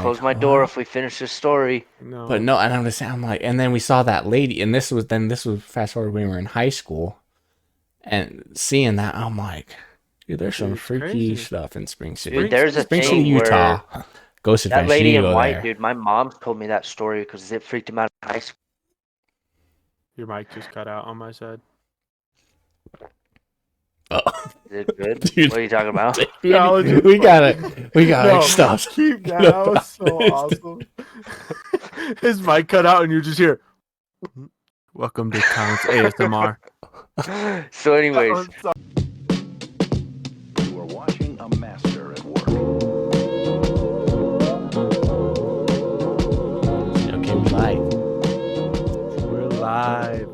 close my door what? if we finish this story. But No. no, and I'm like, and then we saw that lady, and this was fast forward when we were in high school, and seeing that, I'm like, dude, there's some Dude, it's freaky crazy. stuff in Spring Dude, City. Spring there's a City's Spring City, dope. thing Utah. where Ghost that Adventure. You lady need to in go white, there. dude, my mom told me that story because it freaked him out in high school. Your mic just cut out on my side. Oh, Is it good? dude, What are you talking about? That was just we funny. gotta No, stop. keep that. That was so awesome. His mic cut out, and you just hear, "Welcome to Talent's ASMR." So, That anyways, was so- You are watching a master at work. Okay, we live. We're live.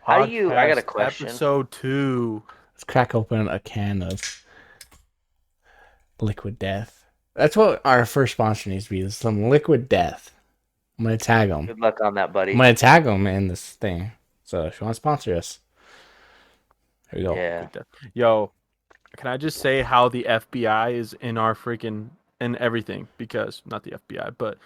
how do you? I got a Podcast question. Episode 2. Let's crack open a can of Liquid Death. That's what our first sponsor needs to be. Is some Liquid Death. I'm gonna tag them. Good luck on that, I'm buddy. gonna tag them in this thing. So if you want to sponsor us, here we go. Yeah. Yo, can I just say how the FBI is in our freaking in everything? Because not the FBI, but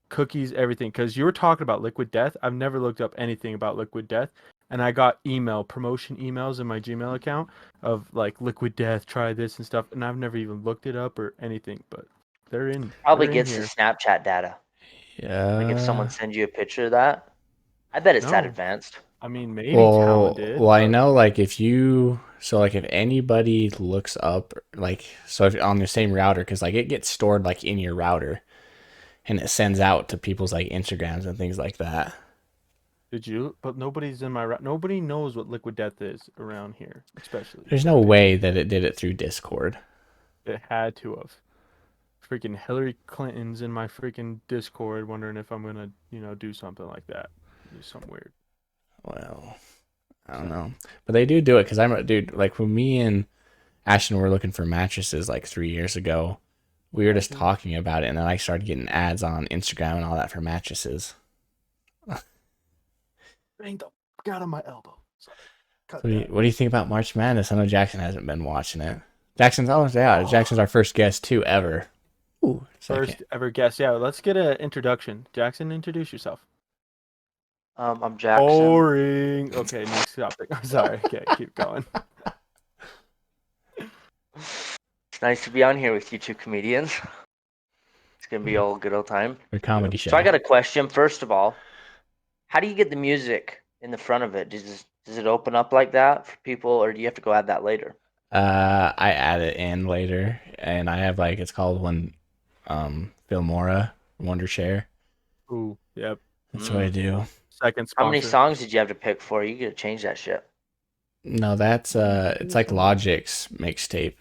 cookies, everything. Because you were talking about Liquid Death. I've never looked up anything about Liquid Death, and I got promotion emails in my Gmail account of like Liquid Death, try this and stuff, and I've never even looked it up or anything. But they're in. Probably They're in gets the here. Snapchat data. Like if someone Yeah. sends you a picture of that, I bet it's that No, advanced. I mean maybe Talon did. Well, I But know like if anybody looks up like so if on the same router, because like it gets stored like in your router, and it sends out to people's like Instagrams and things like that. did you? But nobody's in my. Nobody knows what Liquid Death is around here, especially. There's that no big. way that it did it through Discord. It had to have. Freaking Hillary Clinton's in my freaking Discord wondering if I'm gonna, do something like that. Do something weird. Well, I don't know, but they do it because I'm a dude. Like when me and Ashton were looking for mattresses like 3 years ago, we were just talking about it, and then I started getting ads on Instagram and all that for mattresses. Bang the fuck out of my elbow. Sorry. Cut What do you think about March Madness? I know Jackson hasn't been watching it. Jackson's our first guest too ever. Ooh, First ever guest. Yeah, let's get an introduction. Jackson, introduce yourself. I'm Jackson. Boring. Okay, next topic. I'm sorry. Okay, keep going. It's nice to be on here with you two comedians. It's gonna be all good old time. Your comedy show. So I got a question. First of all, how do you get the music in the front of it? Does it open up like that for people, or do you have to go add that later? I add it in later, and I have like it's called Filmora Wondershare. Ooh, yep. That's what I do. Second How many sponsor. songs did you have to pick for? You gotta change that shit. No, that's it's like Logic's mixtape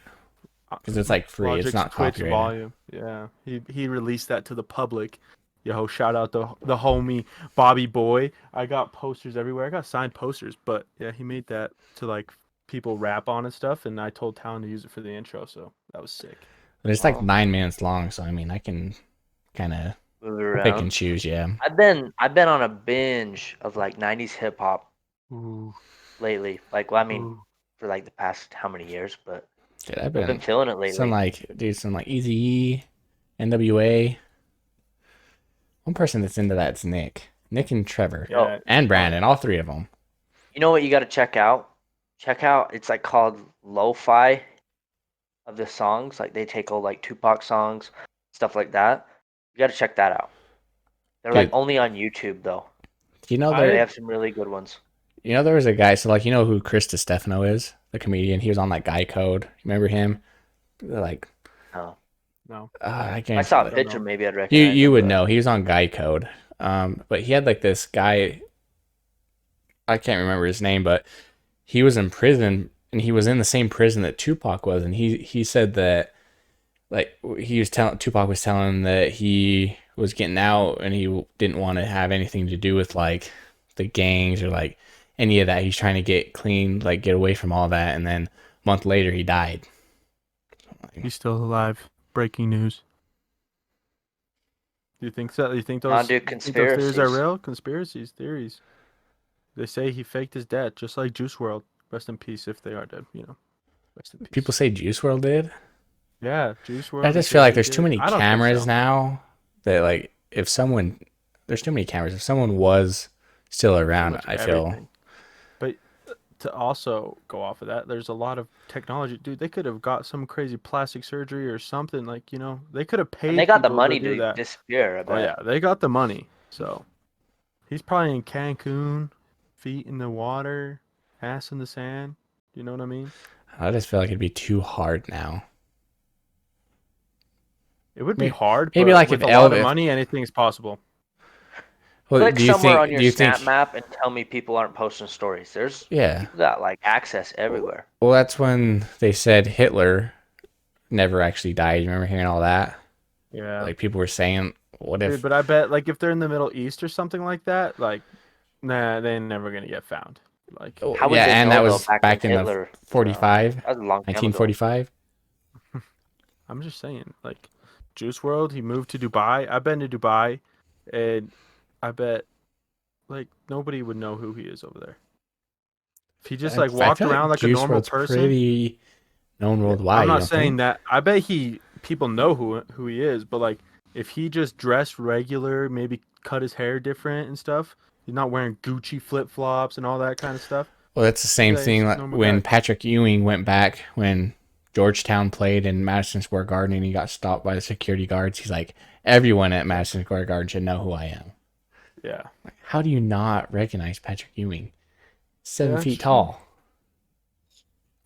because it's like free. Logic's It's not Twitch copyrighted. volume. Yeah, he released that to the public. Yo, shout out the homie Bobby Boy. I got posters everywhere. I got signed posters, but yeah, he made that to like people rap on and stuff, and I told Talon to use it for the intro, so that was sick. But it's like 9 minutes long, so I mean I can kind of Move it pick and around. choose. Yeah. I've been on a binge of like '90s hip hop Ooh, lately. Like, well, I mean, ooh. for like the past how many years? But Dude, I've I've been been feeling it some lately. like Eazy-E, NWA. One person that's into that's Nick and Trevor Yeah, and Brandon, all three of them. You know what you got to check out? It's like called lo-fi of the songs. Like they take all like Tupac songs, stuff like that. You got to check that out. They're like Dude, only on YouTube though. you know They there have some really good ones. there was a guy. So like you know who Chris Stefano is, the comedian. He was on like Guy Code. Remember him? Like No, no. I if I can't. saw a don't picture, know. maybe I'd You recognize him. would But know. He was on Guy Code. But he had like this guy. I can't remember his name, but he was in prison, and he was in the same prison that Tupac was, and he said that like Tupac was telling him that he was getting out and he didn't want to have anything to do with like the gangs or like any of that. He's trying to get clean, like get away from all that, and then a month later he died. He's still alive. Breaking news. Do you think so? You think Nah, those? dude, You think those theories are conspiracies. real? Conspiracies, theories. They say he faked his death, just like Juice World. Rest in peace if they are dead. Rest in peace. People say Juice World did. Yeah, Juice I World. just feel like there's did too it. many I don't think cameras so. now that like there's too many cameras. If someone was still Pretty around, much I feel. everything. But to also go off of that, there's a lot of technology. Dude, they could have got some crazy plastic surgery or something. Like, they could have And they paid got the people to money do to that. disappear, I Oh, yeah, bet. they got the money. So he's probably in Cancun, feet in the water, ass in the sand. You know what I mean? I just feel like it'd be too hard now. It would be hard, Maybe but like if with a lot of Elvis. money, anything's possible. Well, Click do you somewhere on think? your Do you think? snap map and tell me people aren't posting stories. There's Yeah. people got like access everywhere. Well, that's when they said Hitler never actually died. You remember hearing all that? Yeah. Like people were saying, "What Dude, if?" but I bet like if they're in the Middle East or something like that, like nah, they're never gonna get found. Like Oh, How would yeah, they and know that though was back when back in the Hitler, 45, that was a long time ago. 1945. I'm just saying, like Juice World, he moved to Dubai. I've been to Dubai, and I bet like nobody would know who he is over there. If he just like I walked feel around like like a Juice normal WRLD's person, pretty known I'm worldwide. You not don't saying think? that. I bet people know who he is, but like if he just dressed regular, maybe cut his hair different and stuff, he's not wearing Gucci flip flops and all that kind of stuff. Well, that's the He's same a thing like normal when guy. Patrick Ewing went back when Georgetown played in Madison Square Garden and he got stopped by the security guards. He's like, everyone at Madison Square Garden should know who I am. Yeah. How do you not recognize Patrick Ewing? 7 feet That's true. tall.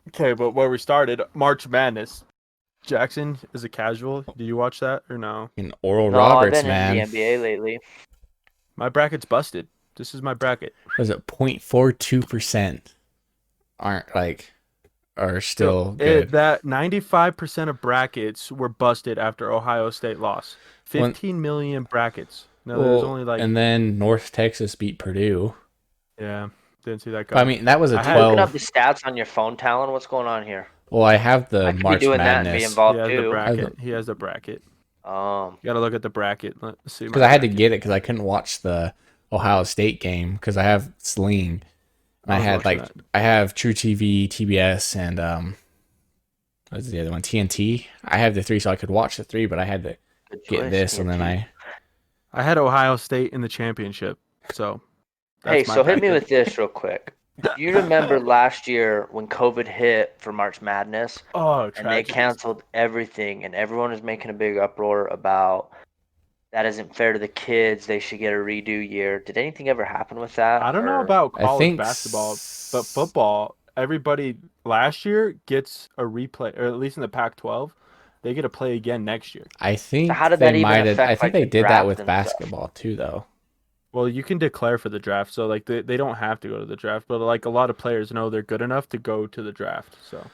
Okay, but where we started, March Madness. Jackson is a casual. Do you watch that or no? And Oral No, I've Roberts, been in the man, NBA lately. My bracket's busted. This is my bracket. was it 0.42% aren't like are So still good. that 95% of brackets were busted after Ohio State lost. One 15 million brackets. No, there's well, only like and then North Texas beat Purdue. yeah, didn't see that But I coming. mean, that was a I You had looking up 12. the stats on your phone, Talon? What's going on here? Well, I have the I could be March doing that and be Madness he involved has the too. I have the bracket. He has the bracket. Um, You got to look at the bracket. Let's see because my I had to bracket. get it because I couldn't watch the Ohio State game because I have Sling. And I I was had watching like that. I have True TV, TBS, and what's the other one? TNT. I have the three, so I could watch the three, but I had to good get choice, this, and then TNT. I had Ohio State in the championship. So Hey, that's my so hit me bracket. with this real quick. Do you remember last year when COVID hit for March Madness Oh, and they tragedies. canceled everything and everyone was making a big uproar about that isn't fair to the kids, they should get a redo year. Did anything ever happen with that? I don't know Or about I college think basketball, but football, everybody last year gets a replay, or at least in the Pac-12, they get to play again next year. I so how think did they that even might have. I affect think like they the did that draft with and stuff? basketball too, though. Well, you can declare for the draft, so like they don't have to go to the draft, but like a lot of players know they're good enough to go to the draft. So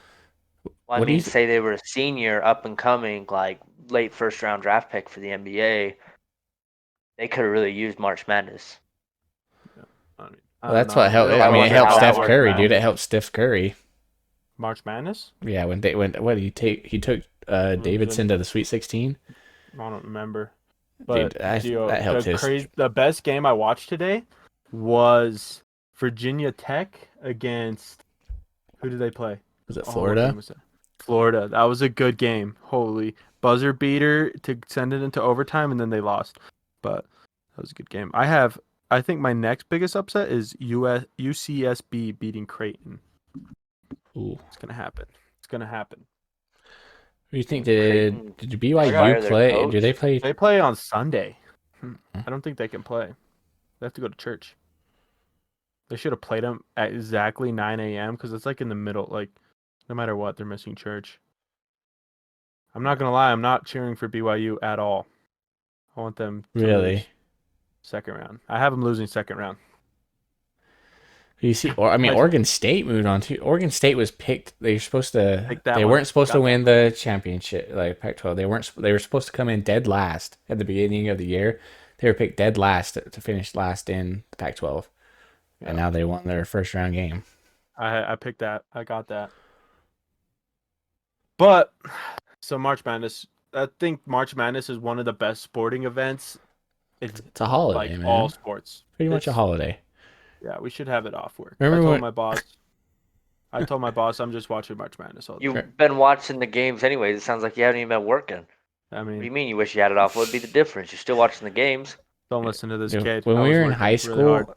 Well, I What do you? mean, say they were a senior, up and coming, like late first round draft pick for the NBA, they could have really used March Madness. yeah, I Well, don't that's what know. helped. So It'll I I mean, it wonder probably helped how help that Steph March worked Curry, dude. out. It Madness. helped Steph Curry. March Madness? Yeah, when they went. What did he take? He took Losing. Davidson to the Sweet 16. I don't remember. Dude, But Gio, that helped his. the best game I watched today was Virginia Tech against who did they play? Was it Oh, what game Florida? was that? Florida. That was a good game. Holy buzzer beater to send it into overtime, and then they lost. But that was a good game. I think my next biggest upset is UCSB beating Creighton. Ooh. It's gonna happen. It's gonna happen. Who do you think Creighton did I got BYU fire their play? Do they coach. play? They play on Sunday. Huh? I don't think they can play. They have to go to church. They should have played them at exactly 9 a.m. because it's like in the middle. Like, no matter what, they're missing church. I'm not gonna lie. I'm not cheering for BYU at all. I want them to lose Really? second round. I have them losing second round. You see, or I mean, I just Oregon State moved on too. Oregon State was picked. They were supposed to. take that They one. weren't supposed to Got that. win the championship, like Pac-12. They weren't. They were supposed to come in dead last at the beginning of the year. They were picked dead last to finish last in the Pac-12, and Yeah. now they won their first round game. I picked that. I got that. But so March Madness. I think March Madness is one of the best sporting events in It's a holiday, like all man. sports. Pretty much a It's holiday. Yeah, we should have it off work. I Remember told when? my boss I told my boss I'm just watching March Madness all day. You've been watching the games anyways. It sounds like you haven't even been working. I What do you mean, mean you wish you had it off? What would be the difference? You're still watching the games. don't listen to this Dude, kid. when I we was were in working high really hard. school,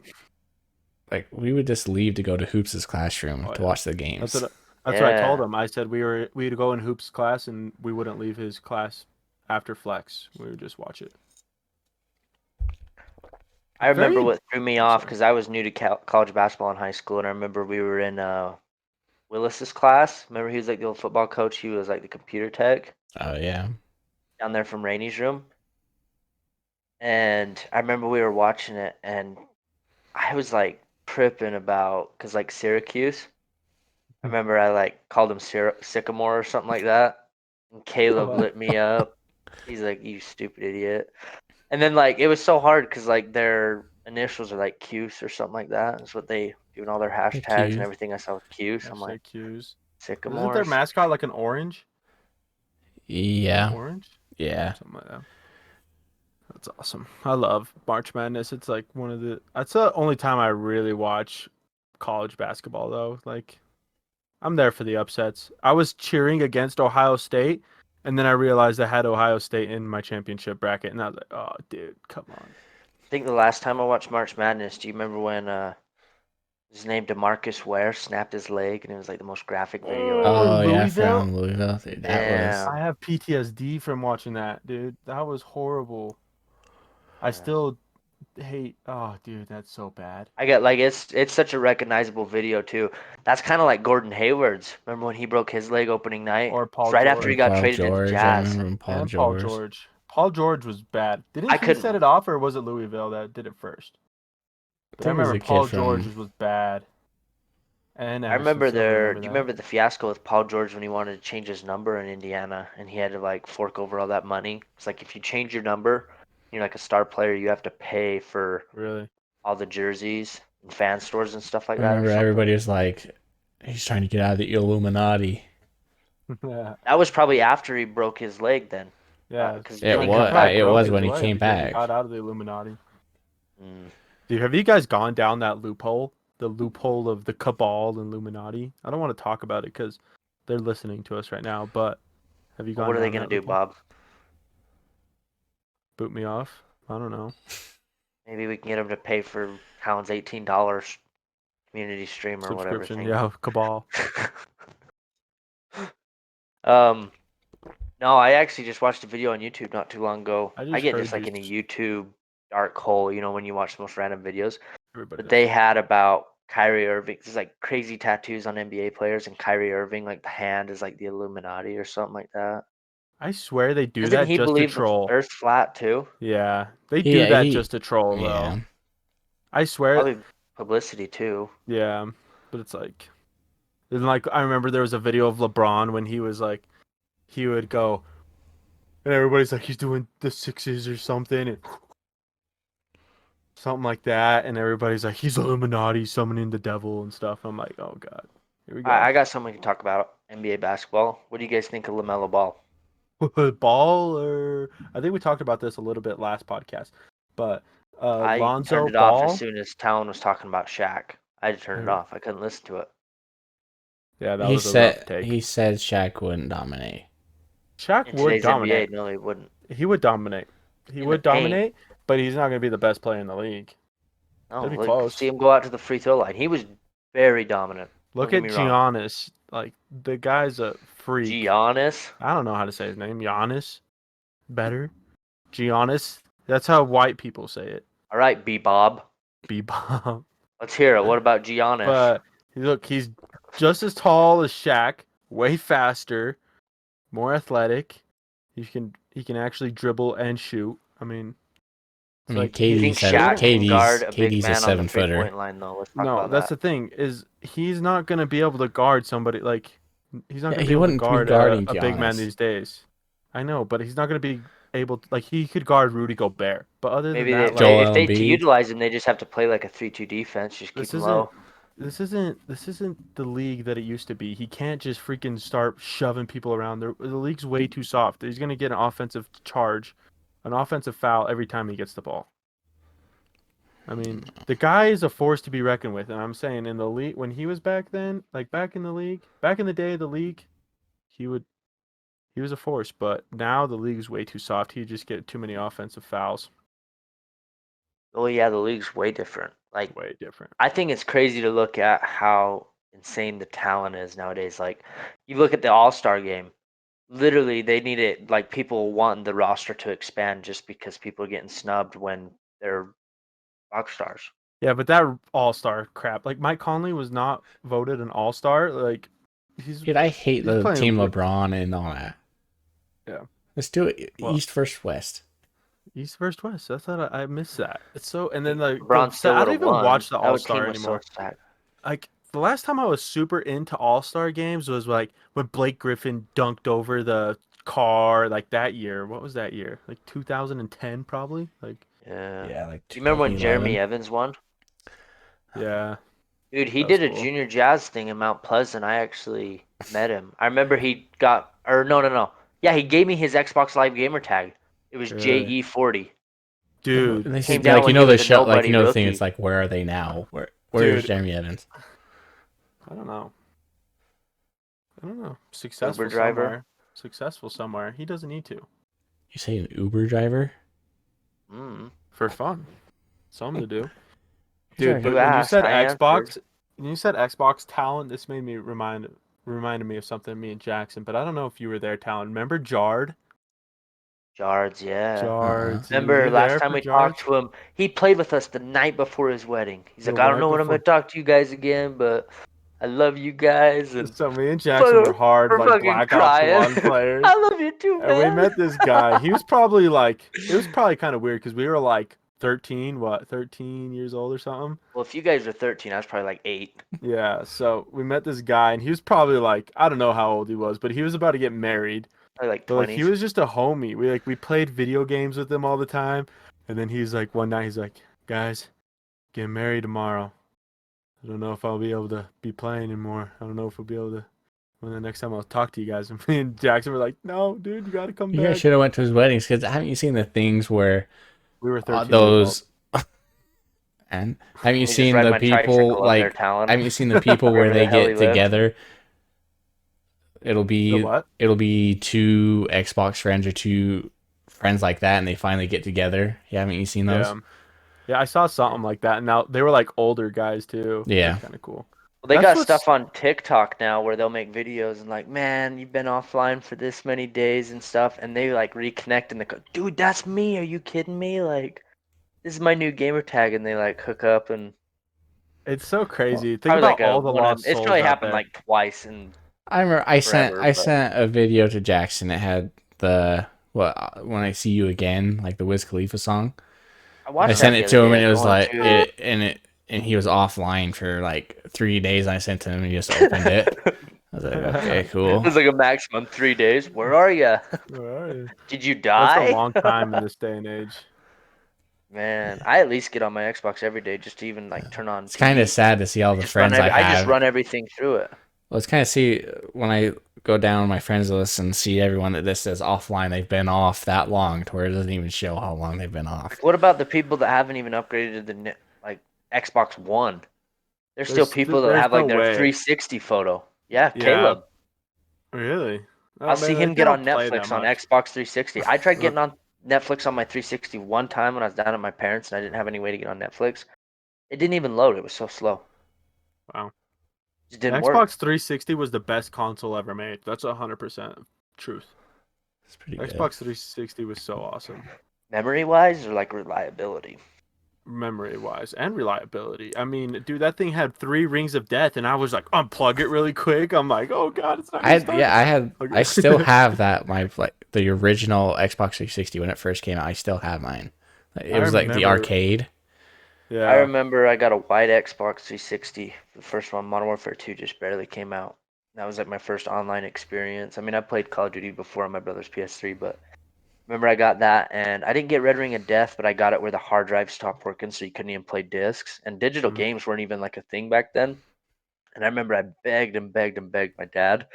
like we would just leave to go to Hoops' classroom Oh, to yeah. watch the That's games. what I told Yeah. him. I said we'd go in Hoops class and we wouldn't leave his class after flex. We would just watch it. I remember Very what threw me I'm off sorry. because I was new to college basketball in high school, and I remember we were in Willis's class. Remember he was like the old football coach. He was like the computer tech Oh yeah. down there from Rainey's room. And I remember we were watching it, and I was like tripping about because like Syracuse. I remember I like called him Sycamore or something like that, and Caleb lit me up. He's like, "You stupid idiot." And then like it was so hard because like their initials are like Cuse or something like that. That's what they do in all their hashtags and Cute. everything. I saw with Cuse. I'm like Hashtag Q's. Isn't their Sycamores. mascot like an orange? An Yeah. orange? Yeah. Something like that. That's awesome. I love March Madness. It's like that's the only time I really watch college basketball though. Like I'm there for the upsets. I was cheering against Ohio State and then I realized I had Ohio State in my championship bracket and I was like, "Oh, dude, come on." I think the last time I watched March Madness, do you remember when his name DeMarcus Ware snapped his leg and it was like the most graphic video Oh, ever? Oh in yeah, Louisville? from Louisville. Dude, that was Damn. I have PTSD from watching that, dude. That was horrible. I Yeah. still hate. Oh, dude, that's so bad. I get like it's such a recognizable video too. That's kind of like Gordon Hayward's. Remember when he broke his leg opening night? Or It's Paul right after or he George. got Paul traded to the George. I Jazz. remember when Paul And Paul George. George. Paul George was bad. I Didn't he set couldn't. it off, or was it Louisville that did it first? I But I think it was remember a kid Paul George from. was bad. And I Emerson remember Silva, there. remember Do you that? remember the fiasco with Paul George when he wanted to change his number in Indiana and he had to like fork over all that money? It's like if you change your number, you're like a star player, you have to pay for Really? all the jerseys and fan stores and stuff like I that or remember something. everybody was like, he's trying to get out of the Illuminati. Yeah. That was probably after he broke his leg then, Yeah. because It didn't he He come was. probably back It from broke was it? his when he leg came because he back. got out of the Illuminati. Mm. Dude, have you guys gone down that loophole? The loophole of the cabal and Illuminati? I don't want to talk about it because they're listening to us right now, but have you Well, gone what are they down gonna that do, loophole? Bob? Boot me off? I don't know. Maybe we can get him to pay for Cowan's $18 community stream or whatever Subscription. thing. Yeah, cabal. um, no, I actually just watched a video on YouTube not too long ago. I I just get just heard like you. in a YouTube dark hole, when you watch the most random videos. Everybody But does. they had about Kyrie Irving. There's like crazy tattoos on NBA players, and Kyrie Irving, like the hand is like the Illuminati or something like that. I swear they do Doesn't that he just to believe the troll. Earth's flat too? Yeah, they do Yeah, that just to troll, though. yeah. I swear. Probably publicity too. Yeah, but it's like, and like I remember there was a video of LeBron when he was like, he would go, and everybody's like, he's doing the sixes or something, and something like that, and everybody's like, he's Illuminati summoning the devil and stuff. I'm like, oh god, here we go. I got something to talk about NBA basketball. What do you guys think of LaMelo Ball? Ball, or I think we talked about this a little bit last podcast, but I turned Lonzo it off as Ball. soon as Talon was talking about Shaq. I just turned it I- off. I couldn't listen to it. Yeah, that He was a rough said take. he said Shaq wouldn't dominate. Shaq In would today's NBA, dominate. no, he wouldn't. He would dominate. He In the would paint, dominate, but he's not going to be the best player in the league. no, It'd be like see close. him go out to the free throw line. He was very dominant. Don't Look get at me wrong. Giannis. Like, the guy's a freak. Giannis. I don't know how to say his name. Giannis? Better? Giannis? That's how white people say it. All right, B Bob. Bebop. Let's hear it. What about Giannis? But look, he's just as tall as Shaq, way faster, more athletic. He can actually dribble and shoot. I mean, I it's mean, like Do you he think KD's had Shaq can guard KD's a big KD's a man on the 7 footer. three-point line, though? Let's talk no, about that's that. the thing is he's not gonna be able to guard somebody like he's not Yeah, gonna be he able to wouldn't be guard guarding a big man Giannis. these days. I know, but he's not gonna be able to, like he could guard Rudy Gobert. But other than Maybe that, like Joel if they to Embiid. utilize him, they just have to play like a 3-2 defense. Just keep this him isn't low. this isn't the league that it used to be. He can't just freaking start shoving people around. The league's way too soft. He's gonna get an offensive charge, an offensive foul every time he gets the ball. I mean, the guy is a force to be reckoned with, and I'm saying in the league when he was back then, like back in the league, back in the day of the league, he would he was a force, but now the league is way too soft. He just get too many offensive fouls. Oh yeah, the league's way different. Like Way different. I think it's crazy to look at how insane the talent is nowadays. Like you look at the All-Star game. Literally, they need it. Like people want the roster to expand just because people are getting snubbed when they're rock stars. Yeah, but that all-star crap. Like Mike Conley was not voted an all-star. Like he's Dude, I hate he's the playing team LeBron and all that. Yeah. Let's do it Well, East versus West. East versus West. That's what I miss that. It's so and then like LeBron still I would don't have even won. watch the That team all-star was so anymore. stacked. Like the last time I was super into all-star games was like when Blake Griffin dunked over the car like that year. What was that year? Like 2010 probably? Like Yeah. Yeah, like You remember when Jeremy 2011. Evans won? yeah, Dude, he that was did a cool. junior jazz thing in Mount Pleasant. I actually met him. I remember he got, or no. Yeah, he gave me his Xbox Live gamer tag. It was Really? JE40. Dude, And they Came said, down like, when he the was a show, like, nobody the thing. It's rookie. like, where are they now? Where's dude, Jeremy Evans? I don't know. I don't know. Uber driver. Successful somewhere. He doesn't need to. You say an Uber driver? Mm. For fun. Something to do. He's Dude, already, but You when you asked, said I answered. Xbox talent, this made me reminded me of something me and Jackson, but I don't know if you were there, talent. Remember Jard? Jards, yeah. uh-uh. Jards. Was Remember you last there time for we talked Jards? to him, he played with us the night before his wedding. He's The like, I don't night know when I'm gonna before. talk to you guys again, but I love you guys, and So me and Jackson were fucking, hard we're like fucking Black Ops crying. 1 players. I love you too, And we man. met this guy. He was probably like it was probably kind of weird because we were like 13 years old or something. Well, if you guys were 13, I was probably like 8. Yeah, so we met this guy, and he was probably like, I don't know how old he was, but he was about to get married. Probably like But like he 20s. was just a homie. We played video games with him all the time. And then he's like one night he's like, guys, getting married tomorrow. I don't know if I'll be able to be playing anymore. I don't know if we'll be able to when the next time I'll talk to you guys. And me and Jackson were like, no, dude, you gotta come You guys back. should have went to his weddings because haven't you seen the things where We were 13 years old. those and haven't you Let me just seen ride the my people tricycle up there, like Talon. haven't you seen the people where Wherever the they hell he get lived. together? The what? It'll be two Xbox friends or two friends like that, and they finally get together. Yeah, haven't you seen those? Yeah. Yeah, I saw something like that. And now they were like older guys too. Yeah. That's kind of cool. Well, they That's got what's stuff on TikTok now where they'll make videos and like, man, you've been offline for this many days and stuff, and they like reconnect and they go, dude, that's me. Are you kidding me? Like, this is my new gamer tag, and they like hook up and it's so crazy. Think probably about like a all the one. lost It's souls probably out happened there. like twice in I remember I forever. But sent a video to Jackson. It had the when I see you again, like the Wiz Khalifa song. I I watched sent that the it other to him, day. and I it was go on like too. and he was offline for like 3 days. And I sent to him, and he just opened it. I was like, okay, cool. It's like a maximum 3 days. Where are you? Where are you? Did you That's a die? long time in this day and age. Man, I at least get on my Xbox every day just to even like turn on It's kind of TV. sad to see all the friends I I just have. run everything through it. Well, it's kind of see when I go down my friends list and see everyone that this says offline, they've been off that long to where it doesn't even show how long they've been off. Like, what about the people that haven't even upgraded to the like Xbox One? There's still people that There's have no like their way. 360 photo. Yeah, Yeah. Caleb. Really? I'll Oh see man, him they get on don't play that Netflix on much. Xbox 360. I tried Uh, getting on Netflix on my 360 one time when I was down at my parents and I didn't have any way to get on Netflix. It didn't even load. It was so slow. Wow. It just didn't work. Xbox 360 was the best console ever made. That's 100% truth. It's pretty good. Xbox 360 was so awesome. Memory wise or like reliability? Memory wise and reliability. I mean, dude, that thing had 3 rings of death, and I was like, unplug it really quick. I'm like, oh god, it's not gonna start. I still have that like the original Xbox 360 when it first came out. I still have mine. It I was like the remember. arcade. I Yeah. remember I got a white Xbox 360. The first one, Modern Warfare 2, just barely came out. That was like my first online experience. I mean, I played Call of Duty before on my brother's PS3, but remember I got that, and I didn't get Red Ring of Death, but I got it where the hard drive stopped working, so you couldn't even play discs. And digital Mhm. games weren't even like a thing back then. And I remember I begged and begged and begged my dad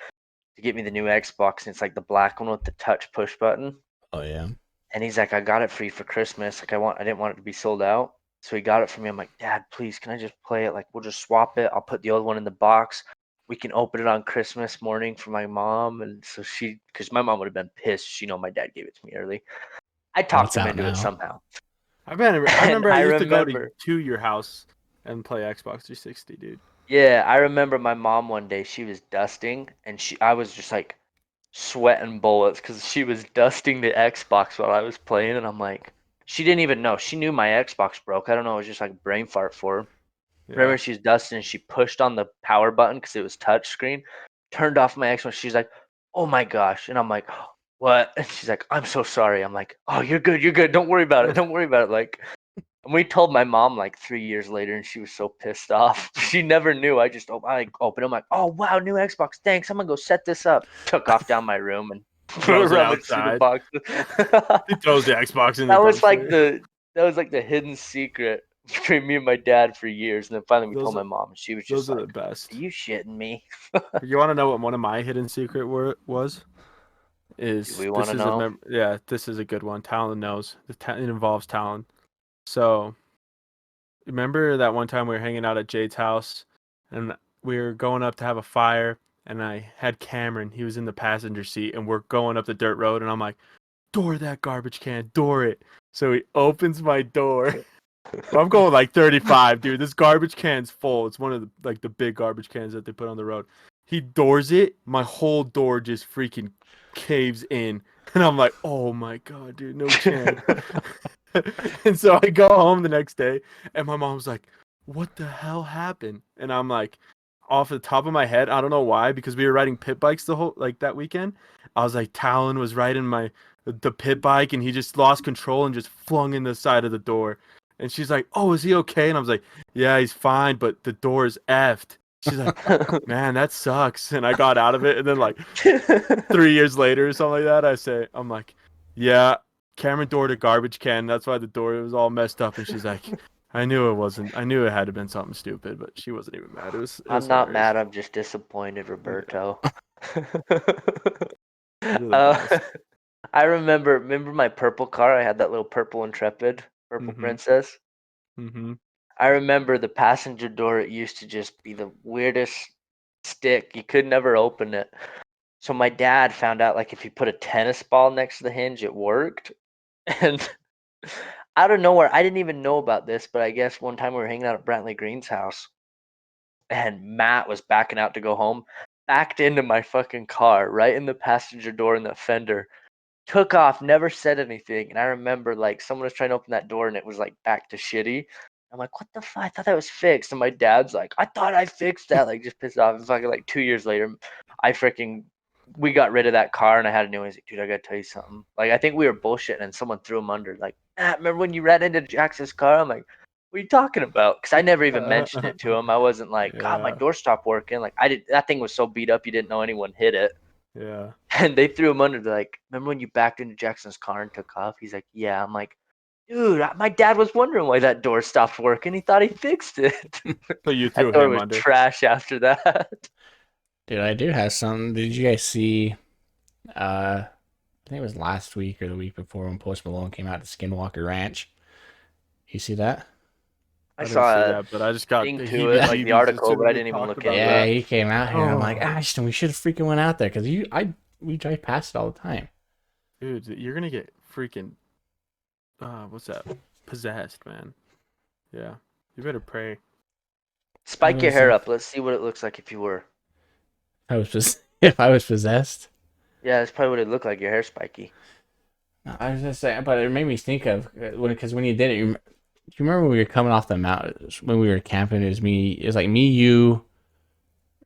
to get me the new Xbox, and it's like the black one with the touch push button. Oh yeah. And he's like, I got it for you for Christmas. Like I didn't want it to be sold out. So he got it for me. I'm like, Dad, please, can I just play it? Like, we'll just swap it. I'll put the old one in the box. We can open it on Christmas morning for my mom. And so because my mom would have been pissed. She know my dad gave it to me early. I Oh, talked it's him out into it now. somehow. I And remember I I used to go remember, to your house and play Xbox 360, dude. yeah, I remember my mom one day, she was dusting and I was just like sweating bullets because she was dusting the Xbox while I was playing. And I'm like, she didn't even know. She knew my Xbox broke. I don't know. It was just like a brain fart for her. Yeah. Remember, she was dusting and she pushed on the power button because it was touch screen, turned off my Xbox. She's like, oh my gosh. And I'm like, what? And she's like, I'm so sorry. I'm like, oh, you're good. You're good. Don't worry about it. Don't worry about it. Like, and we told my mom like 3 years later, and she was so pissed off. She never knew. I opened. I'm like, oh wow, new Xbox. Thanks. I'm gonna go set this up. Took off down my room and Throws it rummaged through the outside. boxes. He throws the Xbox in the That was like dumpster. the hidden secret between me and my dad for years. And then finally we Those told are my mom, and she was those just are the like, best. "Are you shitting me?" You want to know what one of my hidden secret was? Do Is we want this to is a know? yeah, this is a good one. Talon knows. It involves Talon. So remember that one time we were hanging out at Jade's house, and we were going up to have a fire, and I had Cameron. He was in the passenger seat, and we're going up the dirt road, and I'm like, door that garbage can, door it. So he opens my door. I'm going like 35, dude. This garbage can's full. It's one of the big garbage cans that they put on the road. He doors it. My whole door just freaking caves in, and I'm like, oh my god, dude, no chance. And so I go home the next day, and my mom's like, what the hell happened? And I'm like, off the top of my head, I don't know why, because we were riding pit bikes the whole that weekend. I was like, Talon was riding the pit bike, and he just lost control and just flung in the side of the door. And she's like, oh, is he okay? And I was like, yeah, he's fine, but the door is effed. She's like, man, that sucks. And I got out of it, and then like 3 years later or something like that, I'm like, yeah, Cameron doored a garbage can. That's why the door was all messed up. And she's like, I knew it wasn't. I knew it had to been something stupid, but she wasn't even mad. It was I'm not hilarious. mad. I'm just disappointed, Yeah, Roberto. you're the uh, best. I remember my purple car. I had that little purple Intrepid, purple Mhm. Princess. Mhm. I remember the passenger door. It used to just be the weirdest stick. You could never open it. So my dad found out like if you put a tennis ball next to the hinge, it worked. And out of nowhere, I didn't even know about this, but I guess one time we were hanging out at Brantley Green's house, and Matt was backing out to go home, backed into my fucking car, right in the passenger door in the fender, took off, never said anything. And I remember like someone was trying to open that door and it was like back to shitty. I'm like, what the fuck? I thought that was fixed. And my dad's like, I thought I fixed that. Like, just pissed off. And fucking like 2 years later, I freaking, we got rid of that car and I had a new one. He's like, dude, I gotta tell you something. Like, I think we were bullshitting and someone threw him under. Like, ah, remember when you ran into Jackson's car? I'm like, what are you talking about? Because I never even mentioned it to him. I wasn't like, God, my Yeah. door stopped working. Like, I did. That thing was so beat up, you didn't know anyone hit it. Yeah. And they threw him under. They're like, remember when you backed into Jackson's car and took off? He's like, yeah. I'm like, dude, my dad was wondering why that door stopped working. He thought he fixed it. So you threw That door him was under. trash after that. Dude, I do have some. Did you guys see? I think it was last week or the week before when Post Malone came out to Skinwalker Ranch. You see that? I I didn't saw see a that, but I just got thing the to it, like the heebie-jeebies as article, soon but as I we didn't even talked look about into Yeah, that. it. he came out here. I'm like, Oh, Ashton, we should have freaking went out there because we drive past it all the time. dude, you're gonna get freaking what's that? Possessed, man. Yeah, you better pray. I Spike mean, your hair so up. Let's see what it looks like if you were. I was just if I was possessed. Yeah, that's probably what it looked like. Your hair spiky. No, I was just saying, but it made me think of when you did it. Do you remember when we were coming off the mountain when we were camping? It was me. It was like me, you,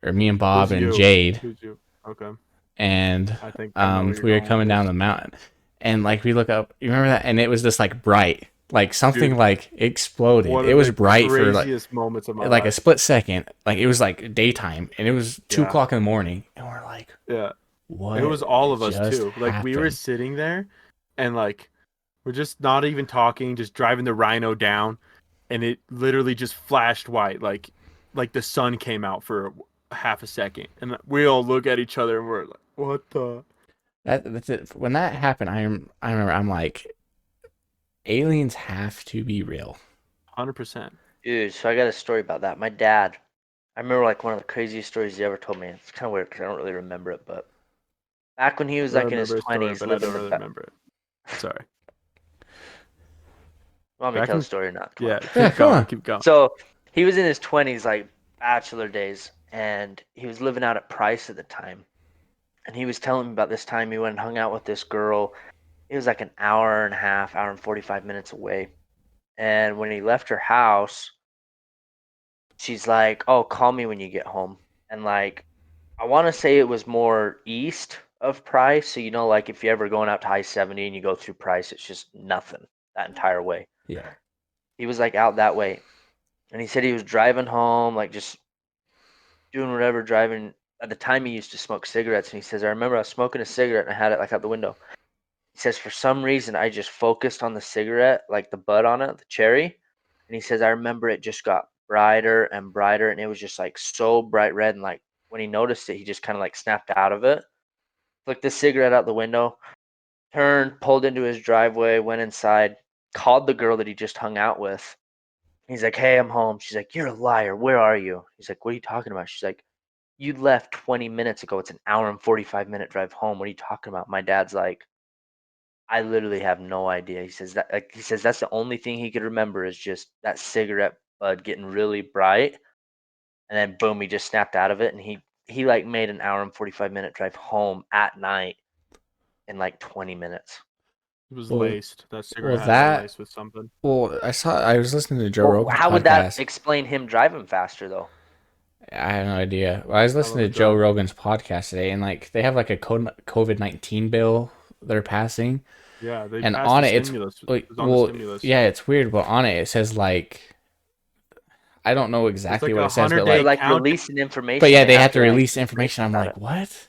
or me and Bob Who's and you? Jade, Who's you? Okay, and I think I know where you're we were going with coming down this, the mountain, and like we look up. You remember that? And it was just like bright, like something dude. like exploded. One It of was the bright for craziest moments of my like a life. split second. Like it was like daytime, and it was two Yeah, o'clock in the morning, and we're like, yeah. It what was all of us just too. Like we were happened? sitting there, and like we're just not even talking, just driving the Rhino down, and it literally just flashed white, like the sun came out for half a second, and we all look at each other and we're like, "What the?" That's it. When that happened, I remember I'm like, aliens have to be real. 100%. Dude, so I got a story about that. My dad, I remember like one of the craziest stories he ever told me. It's kind of weird because I don't really remember it, but back when he was I like in his remember a story, 20s, but I living don't the really best. remember it. Sorry. Want me to Back tell the in story or not? Come on. Yeah, Yeah, keep come going, on. keep going. So he was in his 20s, like bachelor days, and he was living out at Price at the time. And he was telling me about this time he went and hung out with this girl. It was like an hour and a half, hour and 45 minutes away. And when he left her house, she's like, "Oh, call me when you get home." And like, I want to say it was more east of Price. So, like if you're ever going out to I-70 and you go through Price, it's just nothing that entire way. Yeah. He was like out that way. And he said he was driving home, like just doing whatever, driving. At the time, he used to smoke cigarettes. And he says, I remember I was smoking a cigarette and I had it like out the window. He says, for some reason, I just focused on the cigarette, like the butt on it, the cherry. And he says, I remember it just got brighter and brighter. And it was just like so bright red. And like when he noticed it, he just kind of like snapped out of it, flicked the cigarette out the window, turned, pulled into his driveway, went inside, called the girl that he just hung out with. He's like, hey, I'm home. She's like, you're a liar. Where are you? He's like, what are you talking about? She's like, you left 20 minutes ago. It's an hour and 45-minute drive home. What are you talking about? My dad's like, I literally have no idea. He says that's the only thing he could remember is just that cigarette bud getting really bright, and then boom, he just snapped out of it, and he like made an hour and 45-minute drive home at night in like 20 minutes. It was Well, laced. That well, cigarette had to be that laced with something. well, I was listening to Joe Well, Rogan's how would that podcast. explain him driving faster though? I have no idea. Well, I was I love listening the to Joe drive. Rogan's podcast today, and like they have like a COVID-19 bill they're passing, Yeah, they and passed on the it it's stimulus. It like, was on the well, stimulus. yeah, it's weird, but on it it says like I don't know It's exactly like what a it says, but 100-day They're like, like count. releasing but information. yeah, They they have have to to like release keep information. I'm information like, about it. what?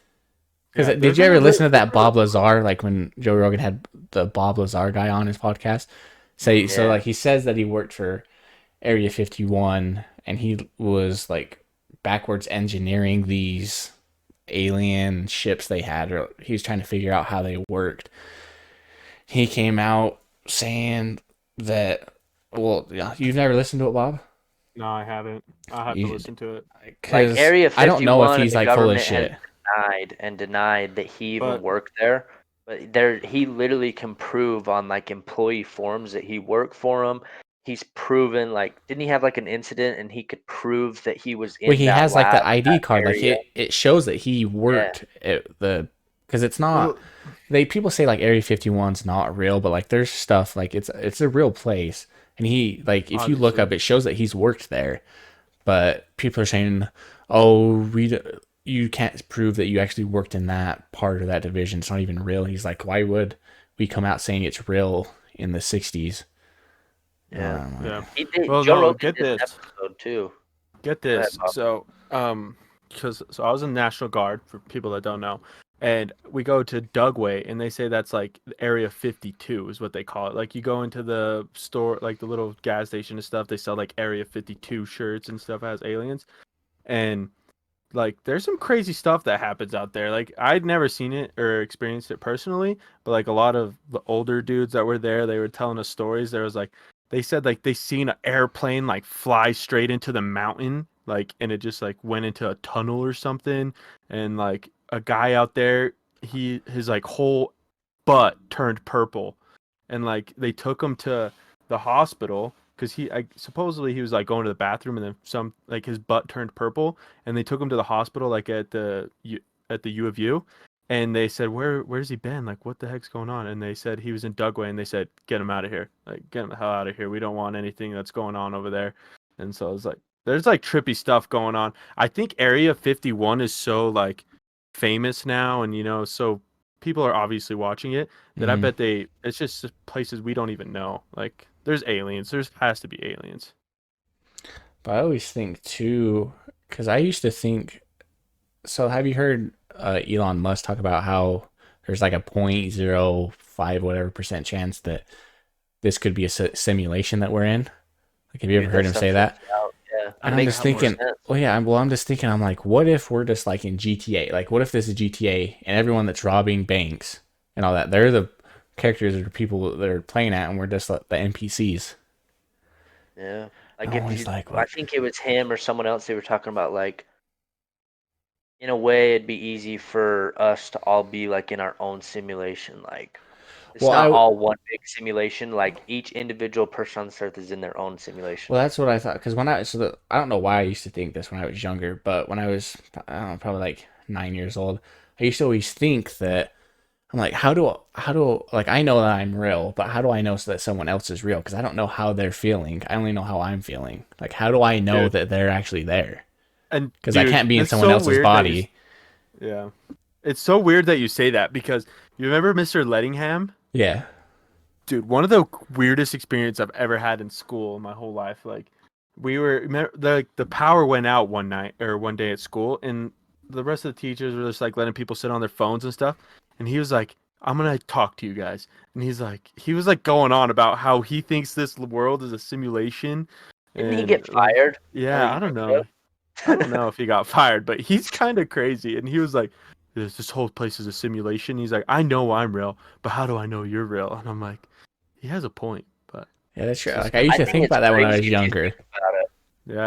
Because Yeah, did you ever listen to that Bob Lazar, like when Joe Rogan had the Bob Lazar guy on his podcast? So Yeah. like he says that he worked for Area 51 and he was like backwards engineering these alien ships they had, or he was trying to figure out how they worked. He came out saying that, well, yeah, you've never listened to it, Bob? No, I haven't. I'll have to You, listen to it. Like because Area I don't know if 51 and he's the like full of government has shit. denied that he even But worked there. But there, he literally can prove on like employee forms that he worked for him. He's proven like, didn't he have like an incident and he could prove that he was Well, in he that has like the lab, ID that card, like area? it shows that he Yeah. worked at the, because it's not, well, they people say like Area 51's not real, but like there's stuff like it's a real place, and he like if you look obviously, up, it shows that he's worked there. But people are saying, "Oh, you can't prove that you actually worked in that part of that division. It's not even real." He's like, "Why would we come out saying it's real in the '60s?" Yeah. yeah. He did. Well, Joe no, Rogan get did an this. episode too. Get Go ahead, this. Bob. So, because I was in National Guard for people that don't know, and we go to Dugway, and they say that's like Area 52 is what they call it. Like you go into the store, like the little gas station and stuff, they sell like Area 52 shirts and stuff as aliens, and like there's some crazy stuff that happens out there. Like I'd never seen it or experienced it personally, but like a lot of the older dudes that were there, they were telling us stories. There was like they said like they seen an airplane like fly straight into the mountain, like and it just like went into a tunnel or something. And like a guy out there, his like whole butt turned purple, and like they took him to the hospital because supposedly he was like going to the bathroom and then some like his butt turned purple, and they took him to the hospital like at the U of U, and they said where's he been, like what the heck's going on, and they said he was in Dugway, and they said get him out of here, like get him the hell out of here, we don't want anything that's going on over there. And so it's like there's like trippy stuff going on. I think Area 51 is so like famous now, and so people are obviously watching it, that I Mm. bet it's just places we don't even know. Like there's aliens. There's has to be aliens. But I always think too, because I used to think. So have you heard Elon Musk talk about how there's like a 0.05 whatever percent chance that this could be a simulation that we're in? Like, have you ever Dude, heard that him stuff say freaks that? me out. Yeah. It And I'm makes just How more more? thinking, sense. well, yeah, I'm just thinking, I'm like, what if we're just like in GTA? Like, what if this is GTA and everyone that's robbing banks and all that, they're the characters or people that are playing at, and we're just like the NPCs. Yeah. I'm Like if always you, like, I what? think it was him or someone else. They were talking about like, in a way, it'd be easy for us to all be like in our own simulation. Like it's Well, not I all one big simulation. Like each individual person on this earth is in their own simulation. well, that's what I thought. Because I don't know why I used to think this when I was younger, but when I was, I don't know, probably like 9 years old, I used to always think that I'm like, like I know that I'm real, but how do I know so that someone else is real? Because I don't know how they're feeling. I only know how I'm feeling. Like, how do I know Dude. that they're actually there? And Because I dude, can't be in it's someone so else's weird that body. yeah. It's so weird that you say that because you remember Mr. Lettingham? Yeah. Dude, one of the weirdest experience I've ever had in school in my whole life. Like, the power went out one night or one day at school, and the rest of the teachers were just like letting people sit on their phones and stuff. And he was like, "I'm gonna talk to you guys." And he was like going on about how he thinks this world is a simulation, Didn't he and get like, fired? Or yeah, I don't yanked know. I don't up? know if he got fired, but he's kind of crazy. And he was like, this whole place is a simulation. He's like, I know I'm real, but how do I know you're real? And I'm like, he has a point, but Yeah, that's true. it's just Like, I kind of used I to think think it's about that when I crazy was if you think younger. about it.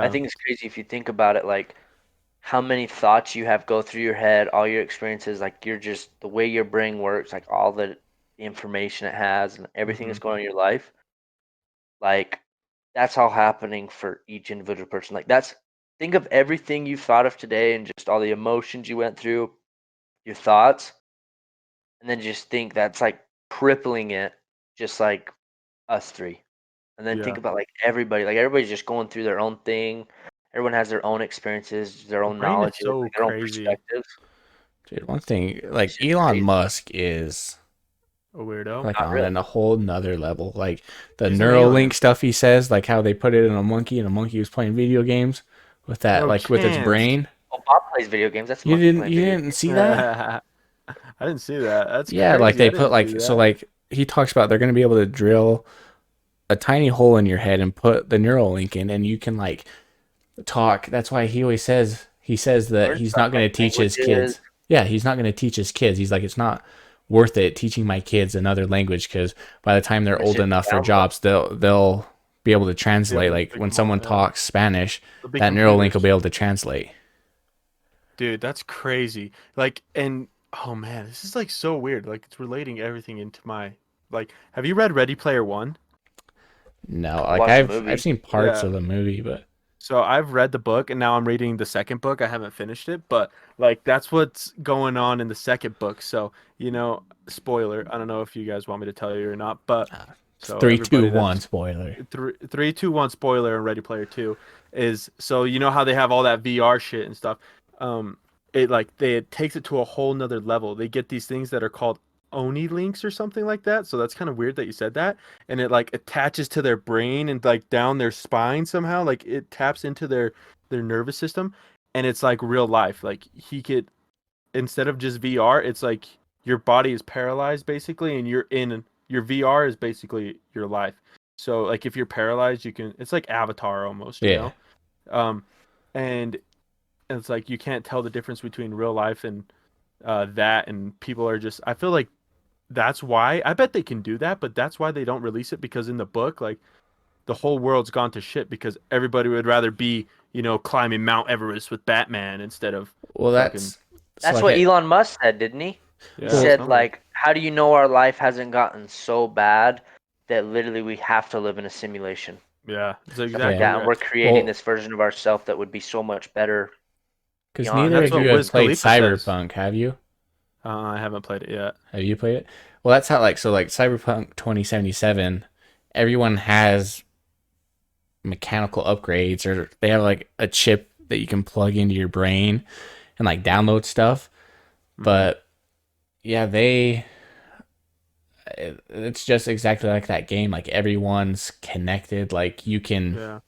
I yeah. think it's crazy if you think about it, like how many thoughts you have go through your head, all your experiences, like you're just the way your brain works, like all the information it has and everything Hmm. that's going on in your life, like that's all happening for each individual person. Like that's think of everything you thought of today and just all the emotions you went through, your thoughts, and then just think that's like crippling it, just like us three. And then think Yeah. about like everybody's just going through their own thing. Everyone has their own experiences, their The own brain is knowledges, so like their own crazy. perspectives. Dude, one thing, It's like just Elon crazy. Musk is A weirdo. like Not on really. a whole nother level. Like the He's an Neuralink alien. stuff he says, like how they put it in a monkey and a monkey was playing video games with that, No like with its chance. brain. Oh, Bob plays video games. That's a You monkey didn't playing you video didn't games. see that? I didn't see that. That's Yeah, like crazy. they I put didn't see like so that. like he talks about they're gonna be able to drill a tiny hole in your head and put the Neuralink in, and you can like talk. That's why he says that Learn he's stuff not like going to teach his languages. kids. Yeah, he's not going to teach his kids. He's like, it's not worth it teaching my kids another language because by the time they're It's old just enough for download. jobs, they'll be able to Be able translate. to Like pick when them all. someone Yeah. talks Spanish, They'll be that Neuralink will be computers. able to translate. Dude, that's crazy. Like, and oh man, this is like so weird. Like, it's relating everything into my like. Have you read Ready Player One? No, I like watched the I've movie. seen parts Yeah. of the movie, but So I've read the book and now I'm reading the second book. I haven't finished it, but like that's what's going on in the second book. So, spoiler. I don't know if you guys want me to tell you or not, but it's so three, two, everybody one that's spoiler. three, two, one spoiler in Ready Player Two is so you know how they have all that VR shit and stuff. Um, it takes it to a whole nother level. They get these things that are called Oni links or something like that. So that's kind of weird that you said that. And it like attaches to their brain and like down their spine somehow. Like it taps into their nervous system, and it's like real life. Like he could instead of just VR, it's like your body is paralyzed basically, and you're in your VR is basically your life. So like if you're paralyzed, you can. It's like Avatar almost, Yeah, Um, and it's like you can't tell the difference between real life and that, and people are just. I feel like that's why. I bet they can do that, but that's why they don't release it because in the book, like the whole world's gone to shit because everybody would rather be, climbing Mount Everest with Batman instead of well, fucking so That's like what Elon Musk said, didn't he? He yeah, well, said something. like, how do you know our life hasn't gotten so bad that literally we have to live in a simulation? Yeah, that's Stuff like exactly yeah, that. And right. we're creating well, this version of ourselves that would be so much better because And beyond neither that's of what you have Wiz played Khalifa says. Cyberpunk, have you? I haven't played it yet. Have you played it? Well, that's how like so like Cyberpunk 2077, everyone has mechanical upgrades or they have like a chip that you can plug into your brain and like download stuff. Hmm. But yeah, it's just exactly like that game. Like everyone's connected. Like you can Yeah,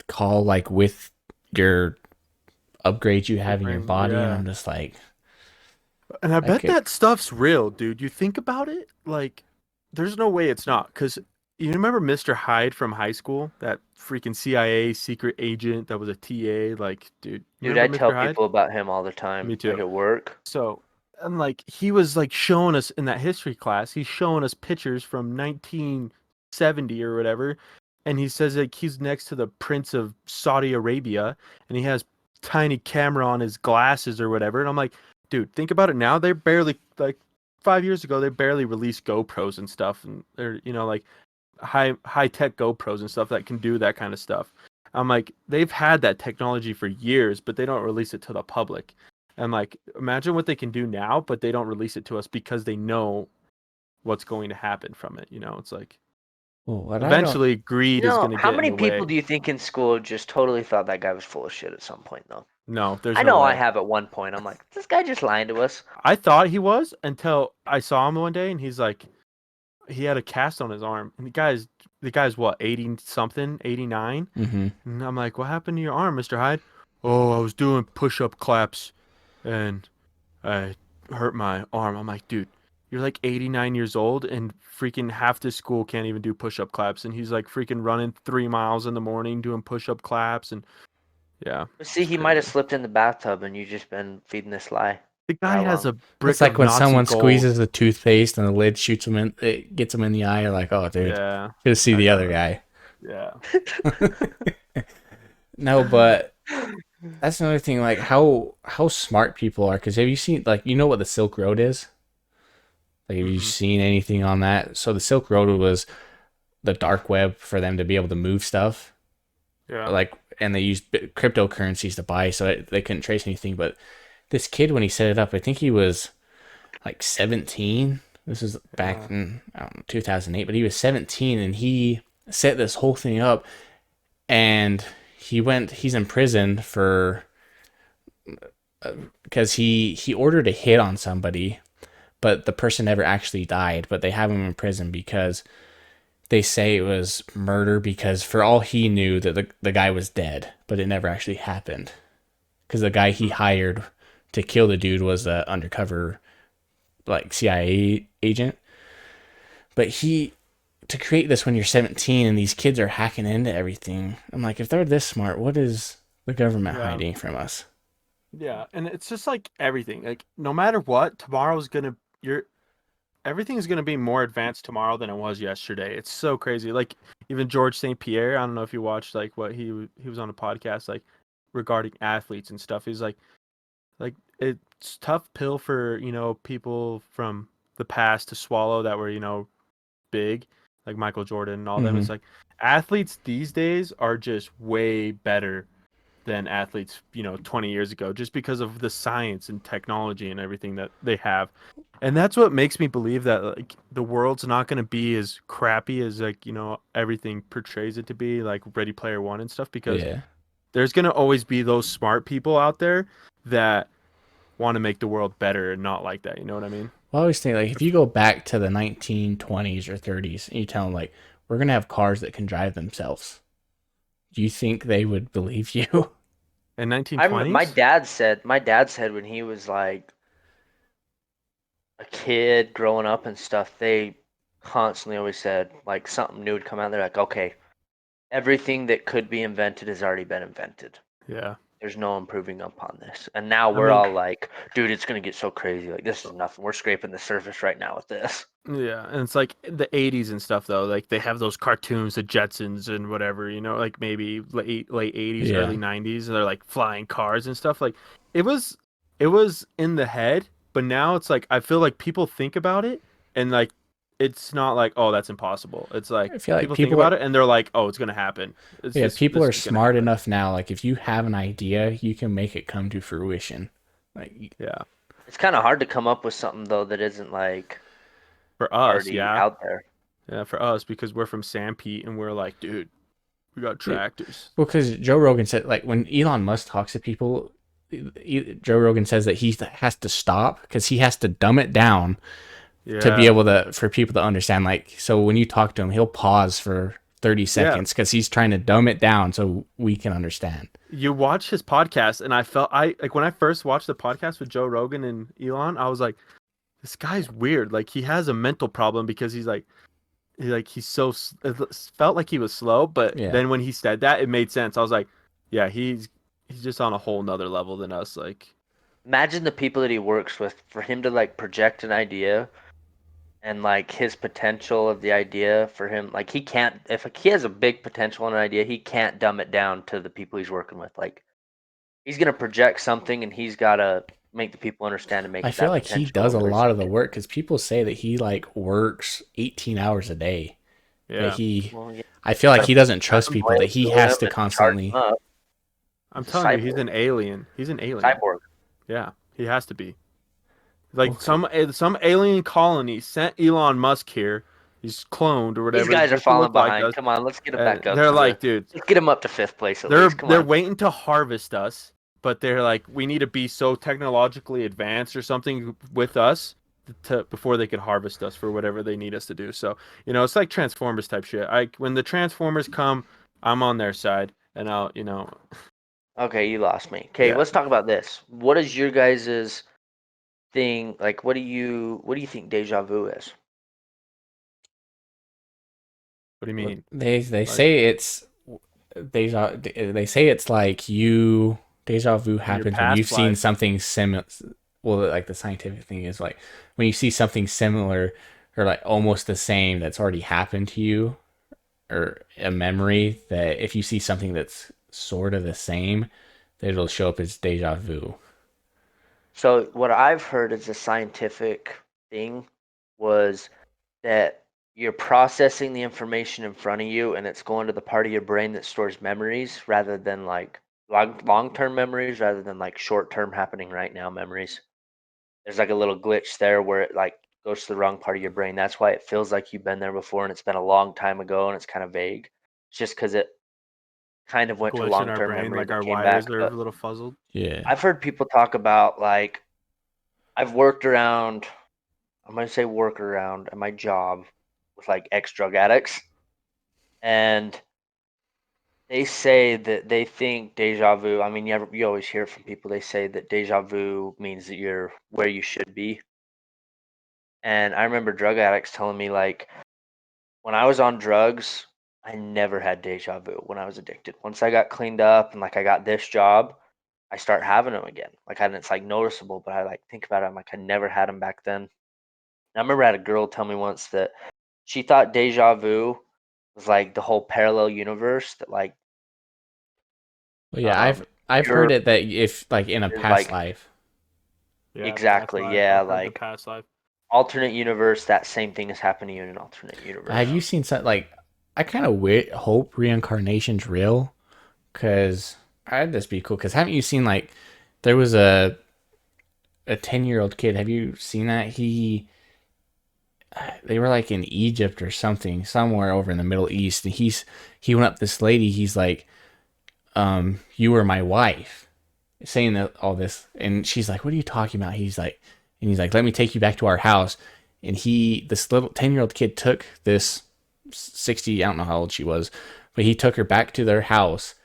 call like with your upgrades you your have in your brain. body, and Yeah, I'm just like, and I I bet could. that stuff's real, dude. You think about it, like, there's no way it's not. Cause you remember Mr. Hyde from high school, that freaking CIA secret agent that was a TA. Like, dude, you dude. remember I tell Mr. Hyde? people about him all the time, Me like too. at work. So, and like he was like showing us in that history class, he's showing us pictures from 1970 or whatever, and he says like he's next to the Prince of Saudi Arabia, and he has tiny camera on his glasses or whatever. And I'm like, dude, think about it now. They're barely like 5 years ago, they barely released GoPros and stuff, and they're like high tech GoPros and stuff that can do that kind of stuff. I'm like, they've had that technology for years, but they don't release it to the public. And like, imagine what they can do now, but they don't release it to us because they know what's going to happen from it. It's like Well, what I don't. eventually greed is going to How get in many the people way. do you think in school just totally thought that guy was full of shit at some point, though? No, there's I no know I way. have at one point. I'm like, this guy just lying to us. I thought he was until I saw him one day, and he's like, he had a cast on his arm, and the guy's what, 80 something, 89, Mm-hmm. and I'm like, what happened to your arm, Mr. Hyde? Oh, I was doing push-up claps, and I hurt my arm. I'm like, dude, you're like 89 years old, and freaking half this school can't even do push-up claps, and he's like freaking running 3 miles in the morning doing push-up claps, and yeah, See, it's he might have crazy. slipped in the bathtub and you just been feeding this lie The for guy how has long? a It's brick like of when Nazi someone gold. squeezes the toothpaste and the lid shoots them in, it gets them in the eye. You're like, oh, dude, Yeah, should see that the guy. other guy. Yeah. No, but that's another thing. Like how smart people are. Because have you seen like what the Silk Road is? Like have you Mm-mm. seen anything on that? So the Silk Road was the dark web for them to be able to move stuff. Yeah. Like and they used cryptocurrencies to buy, so they couldn't trace anything. But this kid, when he set it up, I think he was like 17. This was back Yeah. in I don't know, 2008, but he was 17 and he set this whole thing up and he's in prison for because he ordered a hit on somebody, but the person never actually died, but they have him in prison because they say it was murder because for all he knew that the guy was dead, but it never actually happened because the guy he hired to kill the dude was a undercover like CIA agent. But to create this when you're 17 and these kids are hacking into everything, I'm like, if they're this smart, what is the government Yeah. hiding from us? Yeah. And it's just like everything. Like no matter what, tomorrow's gonna you're everything is gonna be more advanced tomorrow than it was yesterday. It's so crazy. Like even George St. Pierre, I don't know if you watched like what he was on a podcast like regarding athletes and stuff. He's like it's tough pill for, people from the past to swallow that were, big, like Michael Jordan and all them. Mm-hmm. It's like athletes these days are just way better than athletes, 20 years ago, just because of the science and technology and everything that they have. And that's what makes me believe that like the world's not going to be as crappy as like, everything portrays it to be, like Ready Player One and stuff, because Yeah. there's going to always be those smart people out there that want to make the world better and not like that. You know what I mean? Well, I always think like if you go back to the 1920s or 30s and you tell them like we're gonna have cars that can drive themselves, do you think they would believe you? In My 1920s? dad said when he was like a kid growing up and stuff, they constantly always said like something new would come out. They're like, okay, everything that could be invented has already been invented. Yeah. There's no improving upon this. And now I we're mean, all like, dude, it's gonna get so crazy. Like this is nothing. We're scraping the surface right now with this. yeah, and it's like the 80s and stuff though. Like they have those cartoons, the Jetsons and whatever, like maybe late 80s, Yeah. early 90s, and they're like flying cars and stuff. Like it was it was in the head, but now it's like I feel like people think about it and like it's not like, oh, that's impossible. It's like I feel like people think people about are it and they're like, oh, it's gonna happen. It's yeah, just people this are is gonna smart happen. enough now. Like if you have an idea, you can make it come to fruition. Like Yeah. It's kind of hard to come up with something though that isn't like For us, already yeah. out there. Yeah, for us because we're from San Pete and we're like, dude, we got yeah, tractors. well, because Joe Rogan said like when Elon Musk talks to people, Joe Rogan says that he has to stop because he has to dumb it down to be Yeah. able to for people to understand. Like so when you talk to him, he'll pause for 30 Yeah. seconds because he's trying to dumb it down so we can understand. You watch his podcast and I like when I first watched the podcast with Joe Rogan and Elon, I was like, this guy's weird. Like he has a mental problem because he's so it felt like he was slow, but Yeah. then when he said that, it made sense. I was like, yeah, he's just on a whole nother level than us. Like Imagine the people that he works with for him to like project an idea and like his potential of the idea for him. Like he can't, if he has a big potential in an idea, he can't dumb it down to the people he's working with. Like he's gonna project something, and he's gotta make the people understand and make I it feel that like he potential does of a where he's lot of the thinking. work because people say that he like works 18 hours a day. That Yeah. he, Well, yeah, I feel like he doesn't I trust don't people. That he blame has him to and charge him constantly. up. I'm He's a telling you, he's cyborg. an alien. He's an alien. Cyborg. Yeah, he has to be. Like Okay. some alien colony sent Elon Musk here. He's cloned or These whatever guys are just to falling look like behind. us. Come on, let's get them back And up they're to the. like, dude, Let's get them up to fifth place at they're least. Come they're on. waiting to harvest us, but they're like, we need to be so technologically advanced or something with us to before they could harvest us for whatever they need us to do. So, it's like Transformers type shit. When the Transformers come, I'm on their side, and I'll. Okay, you lost me. Okay, Yeah. let's talk about this. What is your guys's thing? Like, what do you think deja vu is? What do you mean? They Like say it's deja. They say it's like you deja vu in your happens when you've past seen life? something similar. Well, like the scientific thing is like when you see something similar or like almost the same that's already happened to you, or a memory that if you see something that's sort of the same, that it'll show up as deja vu. So what I've heard is a scientific thing was that you're processing the information in front of you and it's going to the part of your brain that stores memories rather than like long-term memories rather than like short-term happening right now memories. There's like a little glitch there where it like goes to the wrong part of your brain. That's why it feels like you've been there before and it's been a long time ago and it's kind of vague. It's just because it kind of went to Glitch in our long-term brain, memory like but our came back. wires are a But little fuzzled. Yeah. I've heard people talk about like I've worked around, I'm gonna say work around at my job with like ex drug addicts, and they say that they think deja vu. I mean, you always hear it from people. They say that deja vu means that you're where you should be. And I remember drug addicts telling me like when I was on drugs, I never had deja vu when I was addicted. Once I got cleaned up and like I got this job, I start having them again. Like and it's like noticeable, but I like think about it. I'm like I never had them back then. And I remember I had a girl tell me once that she thought deja vu was like the whole parallel universe that like Well, yeah, um I've heard you're it that if like in a is past like life. Yeah, past exactly, life. yeah, I've heard the like past life. alternate universe, that same thing is happening to you in an alternate But universe. have you seen some like I kind of hope reincarnation's real because I'd just be cool. Because haven't you seen like there was a 10-year-old kid? Have you seen that? They were like in Egypt or something, somewhere over in the Middle East, and he went up to this lady. He's like, you were my wife, saying that all this, and she's like, what are you talking about? He's like, let me take you back to our house. And this little 10-year-old kid took this 60, I don't know how old she was, but he took her back to their house.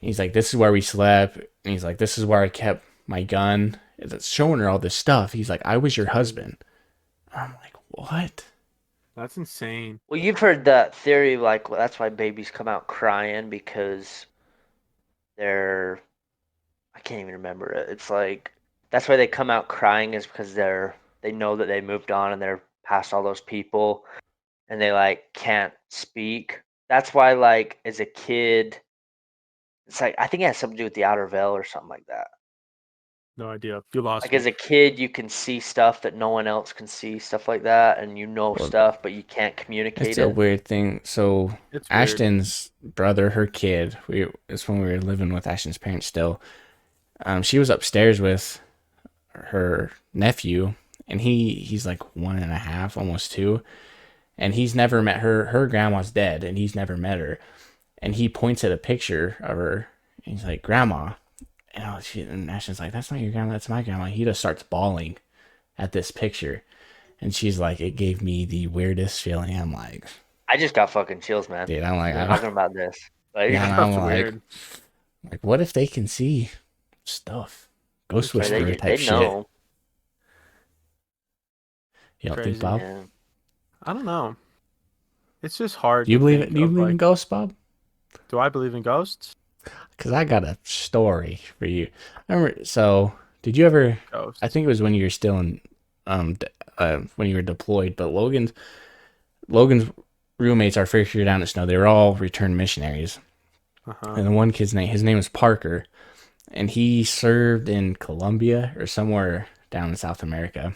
He's like, this is where we slept. And he's like, this is where I kept my gun. It's showing her all this stuff. He's like, I was your husband. I'm like, what? That's insane. Well, you've heard that theory like well, that's why babies come out crying because they're I can't even remember it. It's like that's why they come out crying is because they know that they moved on and they're past all those people and they like can't speak. That's why like as a kid, it's like I think it has something to do with the outer veil or something like that. No idea. You lost Like me. as a kid, you can see stuff that no one else can see, stuff like that, and you know Well, stuff, but you can't it's communicate a it. weird thing. So It's weird. Ashton's brother, her kid, it's when we were living with Ashton's parents still. She was upstairs with her nephew, and he's like 1.5, almost 2, and he's never met her. Her grandma's dead, and he's never met her. And he points at a picture of her, and he's like, "Grandma." And Ashton's like, "That's not your grandma. That's my grandma." He just starts bawling at this picture, and she's like, "It gave me the weirdest feeling." I'm like, I just got fucking chills, man. dude, I'm like, Yeah. Talking about this. Like, yeah, and I'm That's like, weird. what if they can see stuff, Ghost It's they Whisperer crazy. type they shit? know. You don't think, Crazy. Bob? Yeah. I don't know. It's just hard Do you to believe it? think Do you of believe in like, ghosts, Bob? do I believe in ghosts? Because I got a story for you. I remember. So, did you ever? I Ghosts. think it was when you were still in when you were deployed, but Logan's roommates our first year down at Snow, they were all returned missionaries. Uh-huh. And the one kid's name, his name was Parker, and he served in Colombia or somewhere down in South America.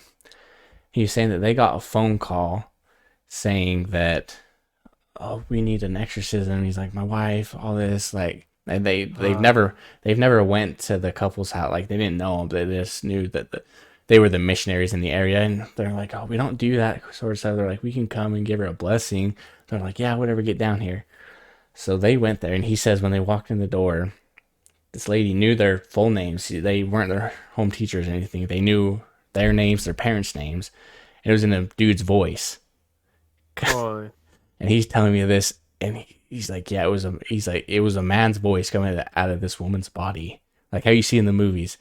He was saying that they got a phone call saying that, oh, we need an exorcism. He's like, my wife, all this, like, and they've never went to the couple's house. Like, they didn't know them. They just knew that they were the missionaries in the area, and they're like, oh, we don't do that sort of stuff. They're like, we can come and give her a blessing. They're like, yeah, whatever, get down here. So they went there, and he says when they walked in the door, this lady knew their full names. They weren't their home teachers or anything. They knew their names, their parents' names. And it was in a dude's voice. Oh, And he's telling me this, and he's like, yeah, it was a man's voice coming out of this woman's body, like how you see in the movies.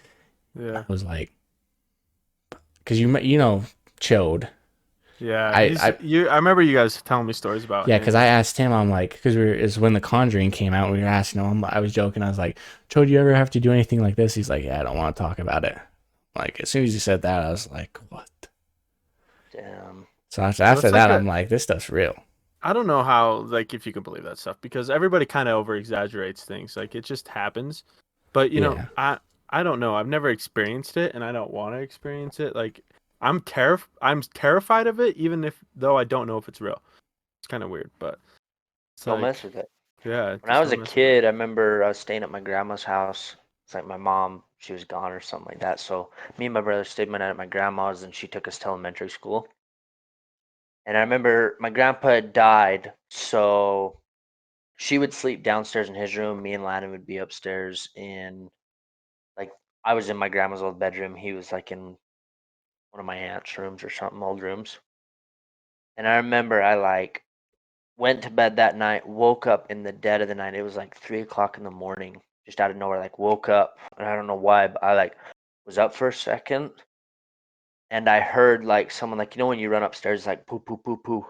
I yeah. was like, because you know, Chode. Yeah. I I remember you guys telling me stories about Yeah, him. because I asked him, I'm like, because it's when The Conjuring came out, we were asking him, I was joking, I was like, Chode, do you ever have to do anything like this? He's like, yeah, I don't want to talk about it. Like, as soon as he said that, I was like, what? Damn. So after Well, it's that, like I'm like, this stuff's real. I don't know how, like, if you can believe that stuff, because everybody kind of over exaggerates things. Like, it just happens. But Yeah. I don't know. I've never experienced it, and I don't want to experience it. Like, I'm terrified of it, even if though I don't know if it's real. It's kind of weird, but it's Don't like, mess with it. yeah, When I just was a don't mess with it. kid, I remember I was staying at my grandma's house. It's like my mom, she was gone or something like that. So me and my brother stayed one night at my grandma's, and she took us to elementary school. And I remember my grandpa had died, so she would sleep downstairs in his room. Me and Landon would be upstairs in, like, I was in my grandma's old bedroom. He was like in one of my aunt's rooms or something, old rooms. And I remember I like went to bed that night, woke up in the dead of the night. It was like 3 o'clock in the morning, just out of nowhere. Like woke up, and I don't know why, but I like was up for a second, and I heard like someone, like, when you run upstairs, like poo poo poo poo,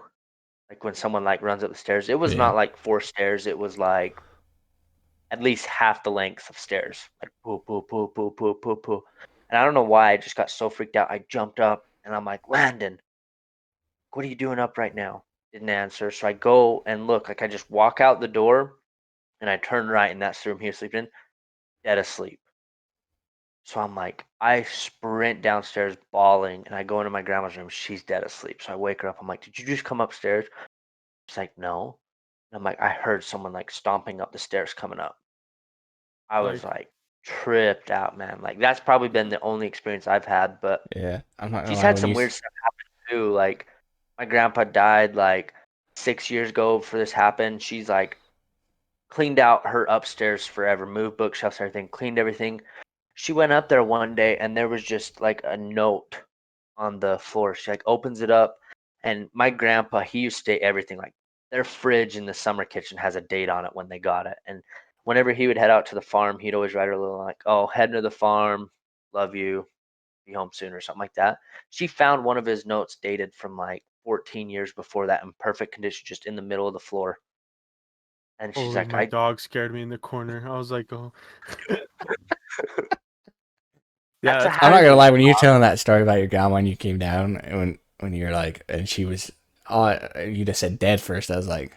like when someone like runs up the stairs. It was Yeah. not like four stairs. It was like at least half the length of stairs, like poo poo poo poo poo poo poo. And I don't know why I just got so freaked out. I jumped up and I'm like, Landon, what are you doing up right now? Didn't answer. So I go and look, like I just walk out the door and I turn right, and that's the room he was sleeping in, dead asleep. So I'm like, I sprint downstairs bawling, and I go into my grandma's room. She's dead asleep. So I wake her up. I'm like, did you just come upstairs? She's like, no. And I'm like, I heard someone like stomping up the stairs coming up. I was Like, like tripped out, man. Like that's probably been the only experience I've had, but Yeah. I'm not gonna she's lie, had when some you weird stuff happen too. Like my grandpa died like 6 years ago before this happened. She's like cleaned out her upstairs forever, moved bookshelves, everything, cleaned everything. She went up there one day and there was just like a note on the floor. She like opens it up, and my grandpa, he used to say everything, like their fridge in the summer kitchen has a date on it when they got it. And whenever he would head out to the farm, he'd always write her a little like, oh, heading to the farm, love you, be home soon or something like that. She found one of his notes dated from like 14 years before that in perfect condition, just in the middle of the floor. And she's oh, like, my I dog scared me in the corner. I was like, oh, yeah, that's a that's I'm not gonna crazy. lie, when you're telling that story about your grandma and you came down, and when you're like, and she was, oh, you just said dead first. I was like,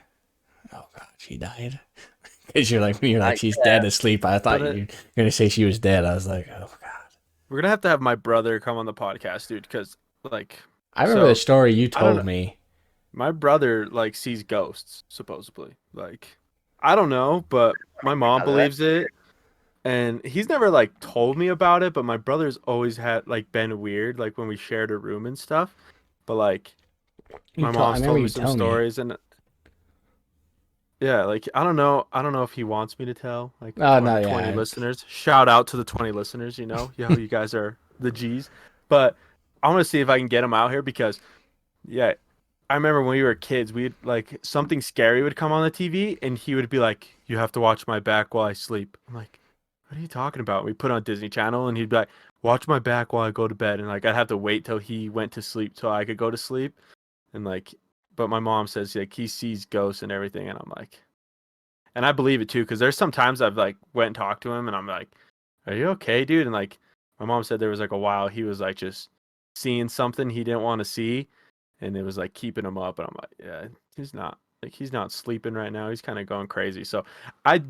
oh god, she died. Because when you're like, I she's yeah, dead asleep. I thought Gonna you were gonna say she was dead. I was like, oh god. we're gonna have to have my brother come on the podcast, dude, because like, I remember the so story you I don't know. told me. My brother like sees ghosts supposedly. Like, I don't know, but my mom how that believes it, and he's never like told me about it. But my brother's always had like been weird, like when we shared a room and stuff. But like, my I mom's remember told me you some telling me. stories, and yeah, like I don't know if he wants me to tell like Oh our no, 20 yeah, listeners. Shout out to the 20 listeners, yo, you guys are the G's. But I want to see if I can get him out here because yeah, I remember when we were kids, we'd like something scary would come on the TV and he would be like, "You have to watch my back while I sleep." I'm like, "What are you talking about?" We put on Disney Channel and he'd be like, "Watch my back while I go to bed." And like I'd have to wait till he went to sleep so I could go to sleep. And like but my mom says like he sees ghosts and everything and I'm like and I believe it too because there's some times I've like went and talked to him and I'm like, "Are you okay, dude?" And like my mom said there was like a while he was like just seeing something he didn't want to see, and it was like keeping him up. And I'm like, yeah, he's not sleeping right now. He's kind of going crazy. So I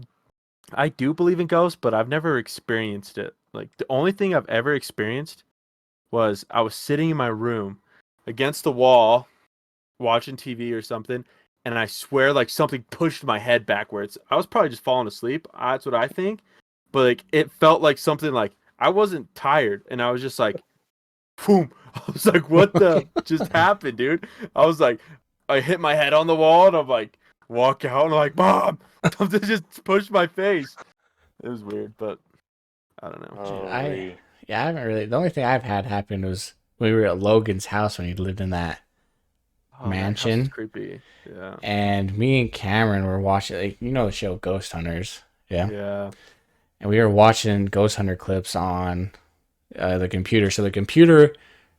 do believe in ghosts, but I've never experienced it. Like the only thing I've ever experienced was I was sitting in my room against the wall watching TV or something, and I swear like something pushed my head backwards. I was probably just falling asleep. That's what I think. But like it felt like something like I wasn't tired, and I was just like, boom. I was like, what the just happened, dude? I was like, I hit my head on the wall, and I'm like, walk out, and I'm like, Mom, something just pushed my face. It was weird, but I don't know. Holy. I haven't really. The only thing I've had happen was when we were at Logan's house when he lived in that Oh, that house is mansion, creepy. Yeah. and me and Cameron were watching, like, you know, the show Ghost Hunters, yeah, Yeah. and we were watching Ghost Hunter clips on the computer. So the computer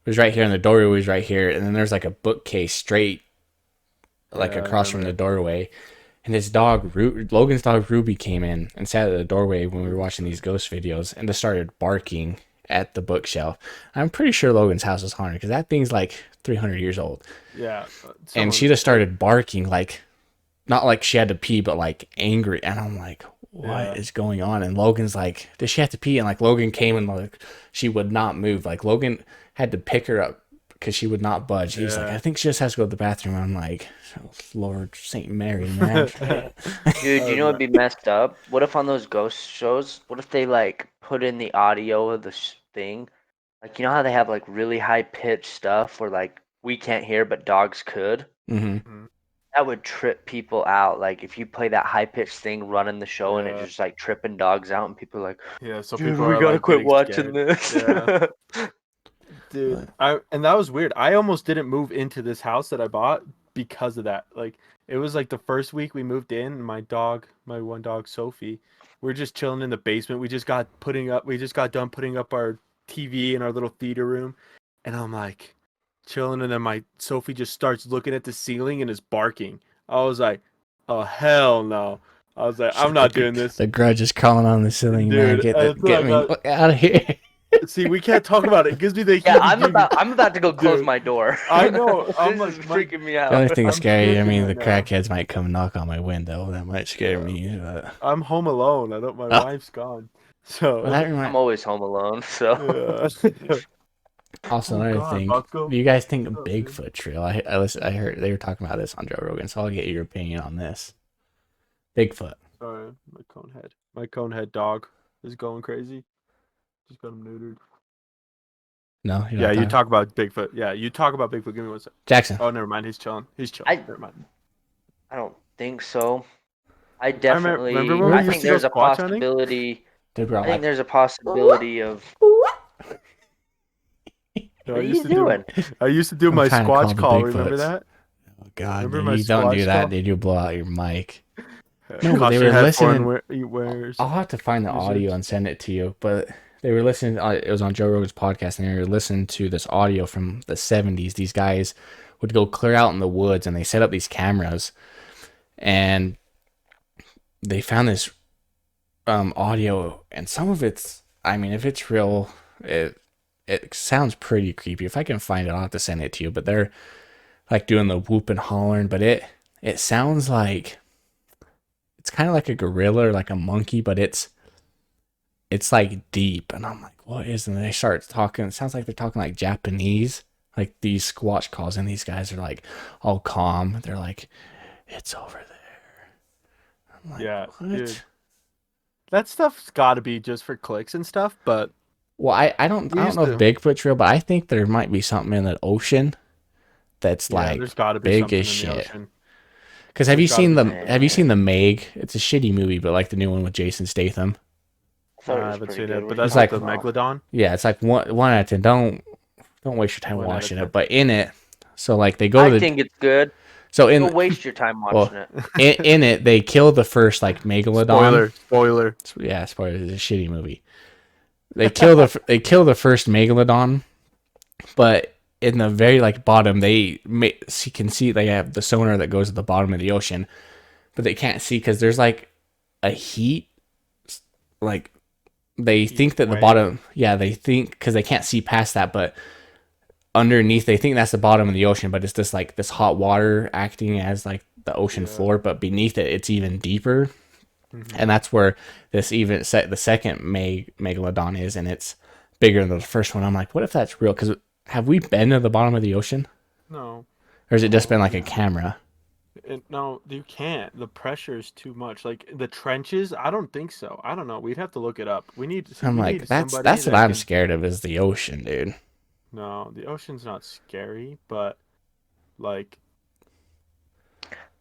was right here, and the doorway was right here, and then there's like a bookcase straight, like Yeah, I across from the remember. doorway. And his dog, Logan's dog Ruby, came in and sat at the doorway when we were watching these ghost videos, and just started barking at the bookshelf. I'm pretty sure Logan's house is haunted because that thing's like 300 years old. Yeah. And she just started barking, like, not like she had to pee, but like angry. And I'm like, what is going on? And Logan's like, does she have to pee? And like Logan came, and like she would not move. Like Logan had to pick her up because she would not budge. He's like, I think she just has to go to the bathroom. I'm like, oh, Lord Saint Mary, man. Dude, you know what'd be messed up? What if on those ghost shows, what if they like put in the audio of the thing? Like, you know how they have like really high pitched stuff where like we can't hear but dogs could? Mm-hmm. That would trip people out. Like if you play that high pitched thing running the show and it Yeah. just like tripping dogs out, and people are like, Yeah, so dude, people we are gotta like quit getting watching scared. this. Yeah. Dude, and that was weird. I almost didn't move into this house that I bought because of that. Like it was like the first week we moved in, my one dog Sophie, we're just chilling in the basement. We just got done putting up our TV in our little theater room, and I'm like chilling, and then my Sophie just starts looking at the ceiling and is barking. I was like, "Oh hell no." I was like, "I'm not doing this." The grudge is crawling on the ceiling, man. Dude, that's what Get I me got. out of here. See, we can't talk about it. It gives me the Yeah, heebie-jeebies. I'm about to go close Dude, my door. I know. I'm This like, is freaking me out. The only thing I'm scary, I shaking mean, right the now. crackheads might come knock on my window. That might scare Yeah. me. But... I'm home alone. My Oh. wife's gone. So Well, that I'm reminds. always home alone, so yeah. Also, Oh, another God, thing. Bosco. Do you guys think What's up, dude? Bigfoot trail? I heard they were talking about this on Joe Rogan, so I'll get your opinion on this. Bigfoot. Sorry, my conehead dog is going crazy. Just got him neutered. No, you're Yeah, not you talking- talk about Bigfoot. Yeah, you talk about Bigfoot. Give me one sec. Jackson. Oh, never mind. He's chilling. Never mind. I don't think so. I remember when we I used think to go there's a squatch hunting? possibility. Dude, bro, I think there's a possibility of. No, What are you doing? I used to do I'm my trying to call squatch the call. Bigfoots. Remember that? Oh, God, Remember dude, my you don't do squatch that, call? dude. You'll blow out your mic. No, but Caution they were headphone listening. wears. I'll have to find the Users. audio and send it to you. But they were listening. It was on Joe Rogan's podcast, and they were listening to this audio from the 70s. These guys would go clear out in the woods, and they set up these cameras, and they found this audio, and some of it's, I mean, if it's real, it sounds pretty creepy. If I can find it, I'll have to send it to you. But they're like doing the whoop and hollering, but it sounds like it's kind of like a gorilla or like a monkey, but it's like deep. And I'm like, what is it? And they start talking. It sounds like they're talking like Japanese, like these squatch calls. And these guys are like all calm. They're like, it's over there. I'm like, Yeah, what? dude. That stuff's got to be just for clicks and stuff, but Well, I don't know if Bigfoot's real, but I think there might be something in the ocean that's like there's got to be big something as in the shit. ocean. Because have you There's gotta seen be Have you seen the Meg? It's a shitty movie, but like the new one with Jason Statham. I thought it I was haven't pretty seen good it, when but you that's like- like the Megalodon. Yeah, it's like one out of 10. Don't waste your time 1 out of watching 10. it. But in it, so like they go I to think it's good. so Don't in waste your time watching it. in it they kill the first like megalodon. Spoiler. Yeah, spoiler. It's a shitty movie. They kill the first megalodon, but in the very like bottom, you can see they have the sonar that goes to the bottom of the ocean, but they can't see because there's like a heat, like they think that the wave. bottom. Yeah, they think because they can't see past that, but underneath. They think that's the bottom of the ocean, but it's just like this hot water acting as like the ocean floor. But beneath it, it's even deeper, and that's where this even the second megalodon is, and it's bigger than the first one. I'm like, what if that's real? Because have we been to the bottom of the ocean, No. or has it just been like a camera? No, you can't. The pressure is too much. Like the trenches, I don't think so. I don't know. We'd have to look it up. We need I'm we like, need that's somebody what that I'm can. scared of is the ocean, dude. No, the ocean's not scary, but like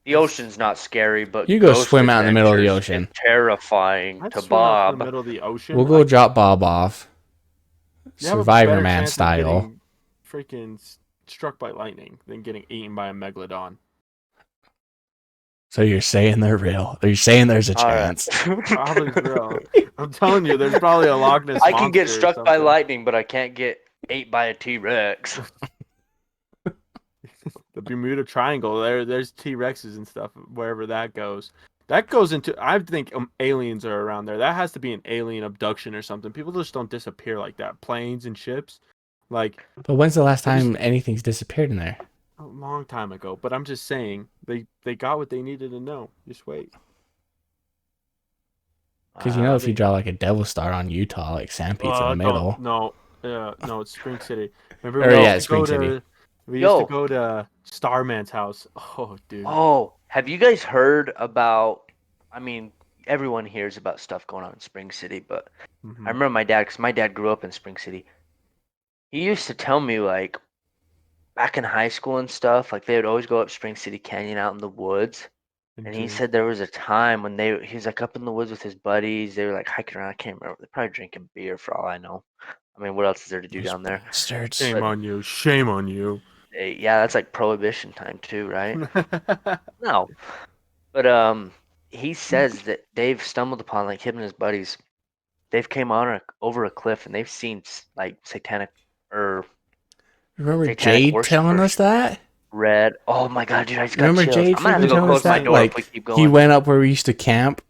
The ocean's not scary, but You go Ghost swim out in the middle of the Adventures ocean. is terrifying I'd to swim out to the Bob. middle of the ocean. We'll go drop Bob off, You have a Survivor better Man chance of style. getting freaking struck by lightning than getting eaten by a megalodon. So you're saying they're real? Are you saying there's a All right. chance? Probably real. I'm telling you, there's probably a Loch Ness I can get monster or struck by something. lightning, but I can't get ate by a T-Rex. The Bermuda Triangle. There's T-Rexes and stuff wherever that goes. That goes into. I think aliens are around there. That has to be an alien abduction or something. People just don't disappear like that. Planes and ships, like But when's the last I just- time anything's disappeared in there? a long time ago. But I'm just saying they got what they needed to know. Just wait. Because you know, if you draw like a devil star on Utah, like sandpete's in the middle. No, no, it's Spring City. Remember Or, we yeah, used to go Spring to City. we used to Yo. go to Starman's house. Oh, dude. Oh, have you guys heard about? I mean, everyone hears about stuff going on in Spring City, but Mhm. I remember my dad, because my dad grew up in Spring City. He used to tell me, like, back in high school and stuff, like they would always go up Spring City Canyon out in the woods. And he said there was a time when he was like up in the woods with his buddies. They were like hiking around. I can't remember. They're probably drinking beer for all I know. I mean, what else is there to do Those down there? bastards. Shame But- on you. Shame on you. Yeah, that's like prohibition time too, right? No, but he says that they've stumbled upon, like, him and his buddies. They've came on over a cliff and they've seen like satanic or Remember satanic Jade telling us worshipers. that? Red. Oh my god, dude, I just got Remember chills. Jade I'm gonna have to freaking go telling us close my that? door if we Like, keep he going. went up where we used to camp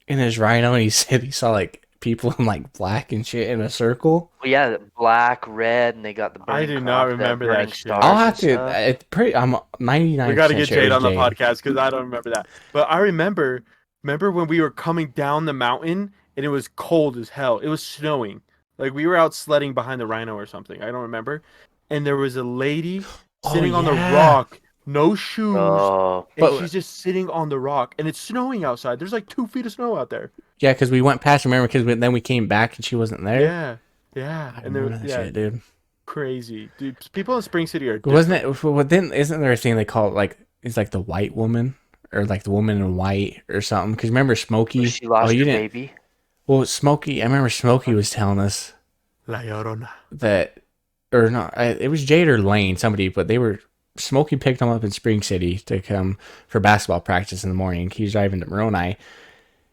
in his rhino, and he said he saw like people in like black and shit in a circle. Well, yeah, the black, red, and they got the I burning do not the remember that burning shit. stars I'll and have to. stuff. It's pretty. I'm 99% We got to get sure it Jade was on the Jade. podcast because I don't remember that. But I remember when we were coming down the mountain and it was cold as hell. It was snowing. Like we were out sledding behind the rhino or something. I don't remember. And there was a lady sitting on the yeah. rock, no shoes, Oh, and But- she's just sitting on the rock. And it's snowing outside. There's like 2 feet of snow out there. Yeah, because we went past. Remember? Because then we came back and she wasn't there. Yeah, yeah. I And there, remember that yeah, shit, dude. crazy, dude. People in Spring City are Wasn't it? Well, then isn't there a thing they call it like it's like the white woman or like the woman in white or something? Because remember Smokey? she lost you her didn't. baby. Well, Smokey. I remember Smokey was telling us La Llorona. that, or not. It was Jade or Lane, somebody, but they were. Smokey picked them up in Spring City to come for basketball practice in the morning. He's driving to Moroni,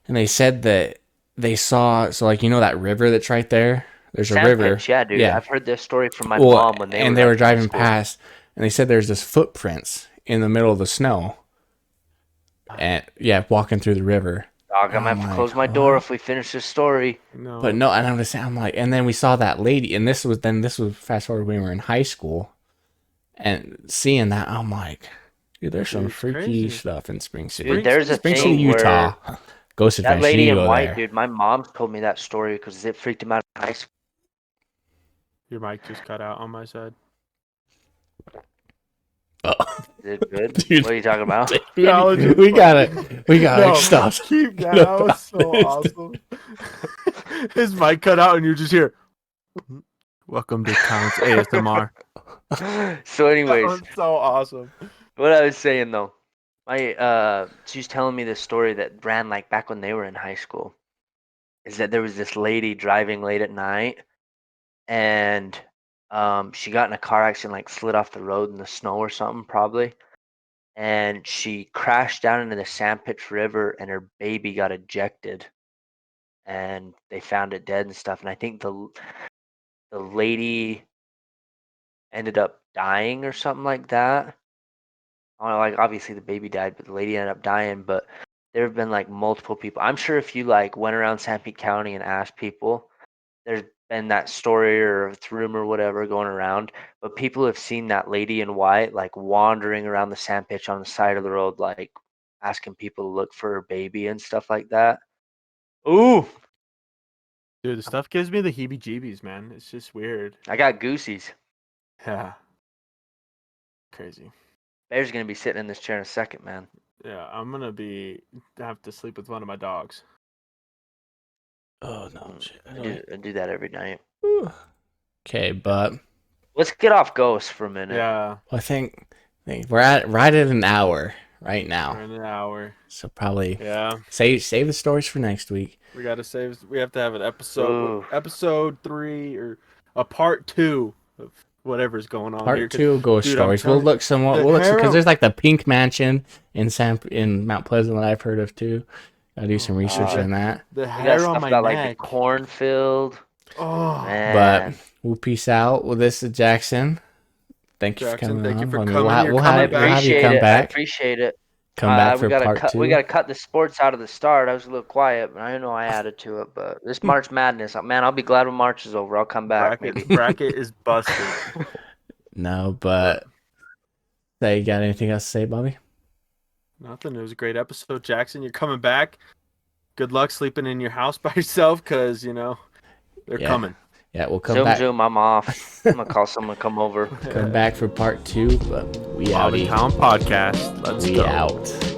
and they said that they saw. So like that river that's right there. There's a river. Sandpits, yeah, dude. Yeah. I've heard this story from my Well, mom when and were they were like, in high driving school. past, and they said there's this footprints in the middle of the snow, and yeah, walking through the river. Dog, I'm gonna I'm have to like, close my door what? if we finish this story. No. But no, and I'm like, and then we saw that lady, and this was fast forward when we were in high school, and seeing that, I'm like, dude, there's some Dude, it's freaky crazy. stuff in Spring City. Dude, there's a Spring thing City, Utah. where Ghost that Adventure. lady You in go white, there. dude. My mom told me that story because it freaked him out in high school. Your mic just cut out on my side. Oh. Is it good? Dude. What are you talking about? Technology. we gotta stop. Keep that was so awesome. His mic cut out and you just hear. Welcome to Counts ASMR. So, That anyways, was so awesome. what I was saying though, she was telling me this story that ran like back when they were in high school. Is that there was this lady driving late at night, and she got in a car accident, like slid off the road in the snow or something probably, and she crashed down into the Sandpits River, and her baby got ejected, and they found it dead and stuff. And I think the lady ended up dying or something like that. Like obviously the baby died, but the lady ended up dying. But there have been like multiple people. I'm sure if you like went around Sanpete County and asked people, there's been that story or it's rumor, whatever, going around. But people have seen that lady in white like wandering around the sand pitch on the side of the road, like asking people to look for her baby and stuff like that. Ooh, Dude, the stuff gives me the heebie-jeebies, man. It's just weird. I got goosies. Yeah. Crazy. Bear's gonna be sitting in this chair in a second, man. Yeah, I'm gonna have to sleep with one of my dogs. Oh no, shit. I do that every night. Okay, but Let's get off Ghost for a minute. Yeah, I think we're right at an hour right we're now. in an hour. So probably Yeah, save the stories for next week. we gotta save. We have to have an Ooh. episode 3 or a part 2 of whatever's going on here. Part 2 ghost dude, I'm stories. We'll telling look somewhat. the We'll look because harem- there's like the Pink Mansion in Mount Pleasant that I've heard of too. Gotta do some research God. on that. The We hair got on stuff my about like neck. the cornfield. Oh, Man. But we'll peace out. Well, this is Jackson. Thank you for Jackson, coming thank you on. for I mean, coming. You're we'll coming have, back. we'll have you appreciate come it. I back. appreciate it. Come back for we gotta part cut. 2. We gotta cut the sports out of the start. I was a little quiet, but I know I added to it. But this March Madness, man, I'll be glad when March is over. I'll come back. Maybe. Bracket is busted. No, but you got anything else to say, Bobby? Nothing. It was a great episode, Jackson. You're coming back. Good luck sleeping in your house by yourself, cause they're coming. Yeah, we'll come Zoom, back. zoom. I'm off. I'm gonna call someone to come over. Come back for part 2, but we Bob outie. and Town podcast. Let's We go. out.